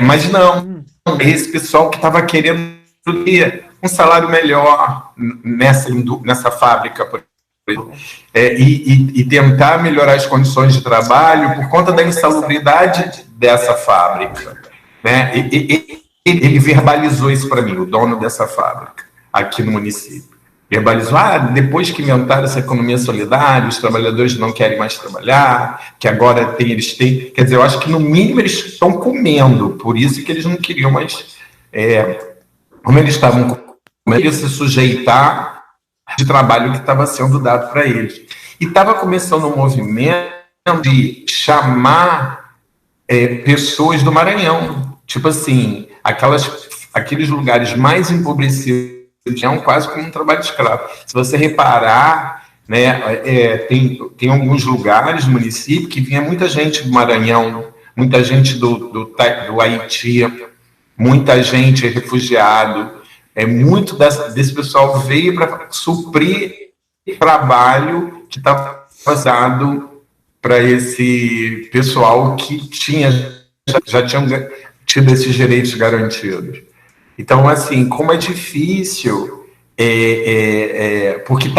mas não, esse pessoal que estava querendo um salário melhor nessa fábrica, por exemplo, e tentar melhorar as condições de trabalho por conta da insalubridade dessa fábrica, né? Ele verbalizou isso para mim, o dono dessa fábrica, aqui no município. Verbalizou, depois que inventaram essa economia solidária, os trabalhadores não querem mais trabalhar, que agora eles têm... Quer dizer, eu acho que no mínimo eles estão comendo, por isso que eles não queriam mais... como eles estavam comendo, se sujeitar de trabalho que estava sendo dado para eles. E estava começando um movimento de chamar pessoas do Maranhão, tipo assim, aquelas aqueles lugares mais empobrecidos é quase como um trabalho escravo. Se você reparar, né, tem alguns lugares do município que vinha muita gente do Maranhão, muita gente do Haiti, muita gente refugiado. Muito desse pessoal veio para suprir o trabalho que estava fazendo para esse pessoal que já tinham tido esses direitos garantidos. Então, assim, como é difícil, porque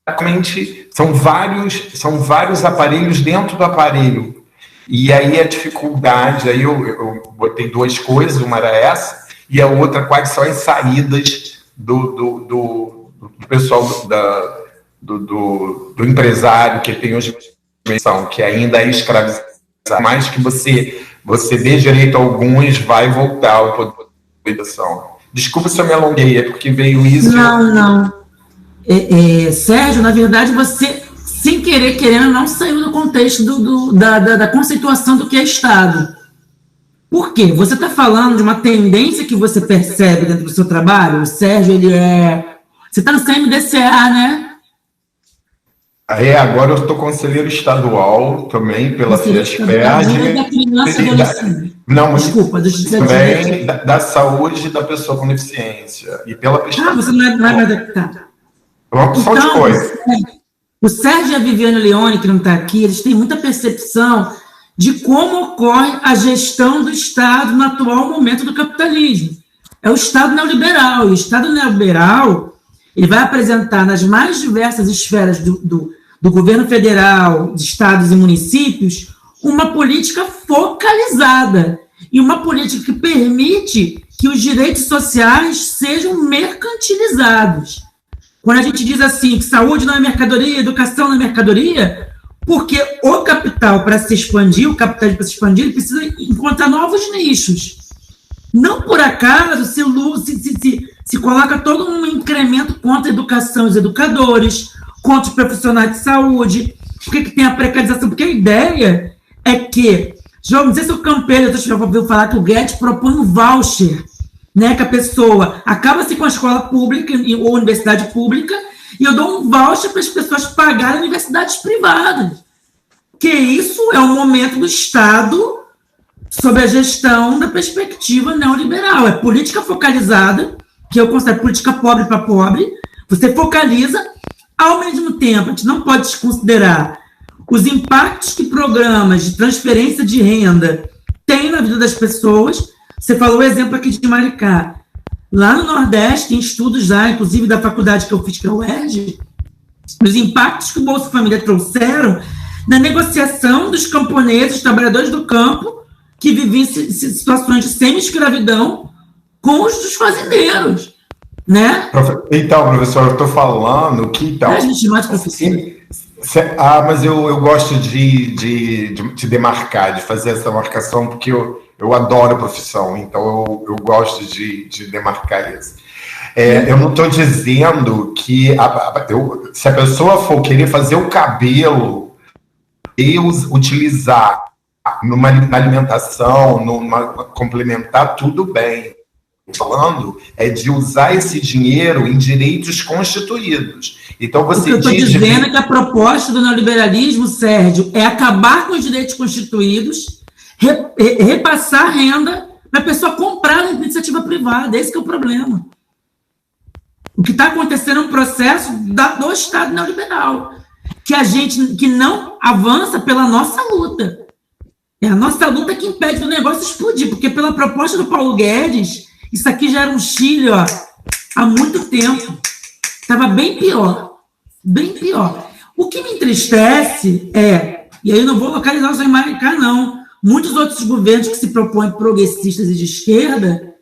realmente são vários aparelhos dentro do aparelho. E aí a dificuldade, aí eu botei duas coisas, uma era essa, e a outra, quais são as saídas do pessoal, do empresário que tem hoje, que ainda é escravizado, mais que você dê direito a alguns, vai voltar ao poder de educação. Desculpa se eu me alonguei, é porque veio isso... Não. Sérgio, na verdade, você, sem querendo, não saiu do contexto da conceituação do que é Estado. Por quê? Você está falando de uma tendência que você percebe dentro do seu trabalho. O Sérgio, você está no CMDCA, né? Agora eu estou conselheiro estadual também, pela Fiesped. Desculpa, também da saúde da pessoa com deficiência. E pela pesquisa. Você não é mais deputado. É uma opção de coisa. O Sérgio e a Viviane Leone, que não está aqui, eles têm muita percepção de como ocorre a gestão do Estado no atual momento do capitalismo. É o Estado neoliberal. E o Estado neoliberal ele vai apresentar nas mais diversas esferas do governo federal, de estados e municípios, uma política focalizada e uma política que permite que os direitos sociais sejam mercantilizados. Quando a gente diz assim que saúde não é mercadoria, educação não é mercadoria, porque o capital, para se expandir, ele precisa encontrar novos nichos. Não por acaso se coloca todo um incremento contra a educação e os educadores, contra os profissionais de saúde. Por que tem a precarização? Porque a ideia é que, João, não sei se o Campeiro já ouviu falar que o Guedes propõe um voucher, né, que a pessoa acaba-se com a escola pública ou universidade pública e eu dou um voucher para as pessoas pagarem universidades privadas. Que isso é um momento do Estado sob a gestão da perspectiva neoliberal. É política focalizada, que eu considero política pobre para pobre. Você focaliza, ao mesmo tempo, a gente não pode desconsiderar os impactos que programas de transferência de renda têm na vida das pessoas. Você falou o exemplo aqui de Maricá. Lá no Nordeste, tem estudos já, inclusive da faculdade que eu fiz, que é o UERJ, os impactos que o Bolsa Família trouxeram na negociação dos camponeses, trabalhadores do campo, que viviam em situações de semi-escravidão com os dos fazendeiros, né? Então, professor, eu estou falando que... Então, a gente chama de professor. Mas eu gosto de demarcar, de fazer essa marcação, porque eu adoro a profissão, então eu gosto de demarcar isso. Eu não estou dizendo que se a pessoa for querer fazer o cabelo e utilizar na alimentação, complementar, tudo bem. Falando é de usar esse dinheiro em direitos constituídos. Então você o que eu estou dizendo é que a proposta do neoliberalismo, Sérgio, é acabar com os direitos constituídos, repassar renda para a pessoa comprar na iniciativa privada. Esse que é o problema. O que está acontecendo é um processo do Estado neoliberal, que não avança pela nossa luta. É a nossa luta que impede do negócio explodir, porque pela proposta do Paulo Guedes, isso aqui já era um Chile, há muito tempo. Estava bem pior. Bem pior. O que me entristece e aí eu não vou localizar só em Maricá, não, muitos outros governos que se propõem progressistas e de esquerda,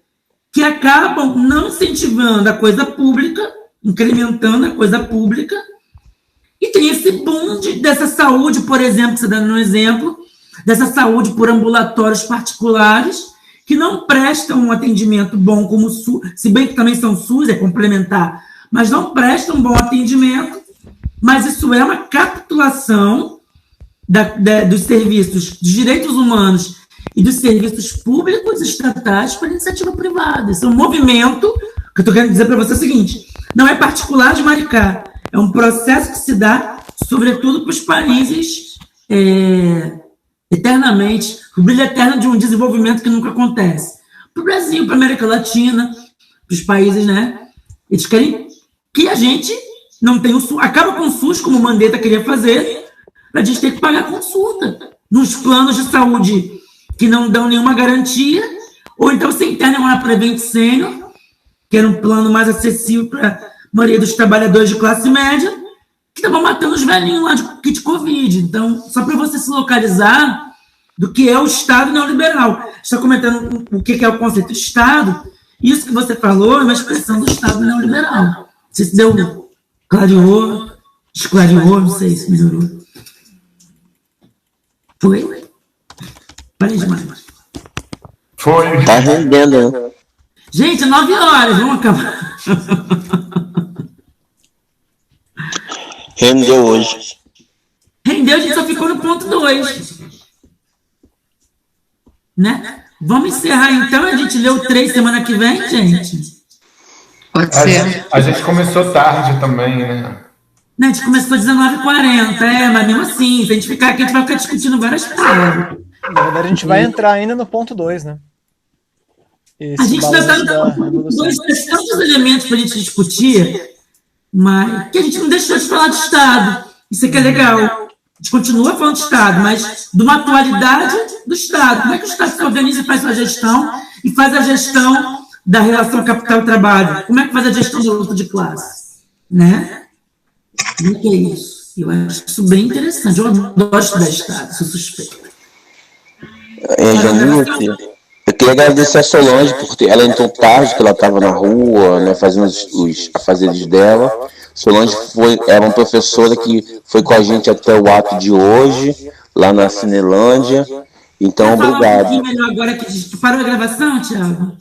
que acabam não incentivando a coisa pública, incrementando a coisa pública, e tem esse boom dessa saúde, por exemplo, que você está dando um exemplo, dessa saúde por ambulatórios particulares, que não prestam um atendimento bom como o SUS, se bem que também são SUS, é complementar, mas não prestam um bom atendimento, mas isso é uma capitulação dos serviços dos direitos humanos e dos serviços públicos estatais para a iniciativa privada. Esse é um movimento, que eu estou querendo dizer para você é o seguinte, não é particular de Maricá, é um processo que se dá, sobretudo, para os países eternamente, o brilho eterno de um desenvolvimento que nunca acontece. Para o Brasil, para a América Latina, para os países, né? Eles querem que a gente não tenha o SUS, acaba com o SUS, como o Mandetta queria fazer, para a gente ter que pagar consulta nos planos de saúde que não dão nenhuma garantia, ou então você interna na Prevent Senior, que era um plano mais acessível para a maioria dos trabalhadores de classe média, que estavam matando os velhinhos lá de kit Covid. Então, só para você se localizar do que é o Estado neoliberal. Você está comentando o que é o conceito de Estado, isso que você falou é uma expressão do Estado neoliberal. Não sei se deu, clareou, esclareou, não sei se melhorou. Foi? Parei demais. Foi. Tá rendendo, né? Gente, 9 horas, vamos acabar. Rendeu hoje. Rendeu, a gente só ficou no ponto 2. Né? Vamos encerrar então, a gente leu 3 semana que vem, gente? Pode ser. A gente começou tarde também, né? A gente começou às 19h40, mas mesmo assim, se a gente ficar aqui, a gente vai ficar discutindo várias coisas. Na verdade, a gente vai entrar ainda no ponto 2, né? A gente ainda está dando tantos elementos para a gente discutir, mas que a gente não deixou de falar de Estado. Isso é que é legal. A gente continua falando de Estado, mas de uma atualidade do Estado. Como é que o Estado se organiza e faz sua gestão e faz a gestão da relação capital-trabalho? Como é que faz a gestão da luta de classe? Né? O que é isso? Eu acho isso bem interessante. Eu adoro estudar Estado, sou suspeita. Janine, eu queria agradecer a Solange, porque ela entrou tarde, que ela estava na rua, né, fazendo os afazeres dela. Solange era uma professora que foi com a gente até o ato de hoje, lá na Cinelândia. Então, obrigado. Melhor agora que parou a gravação, Thiago?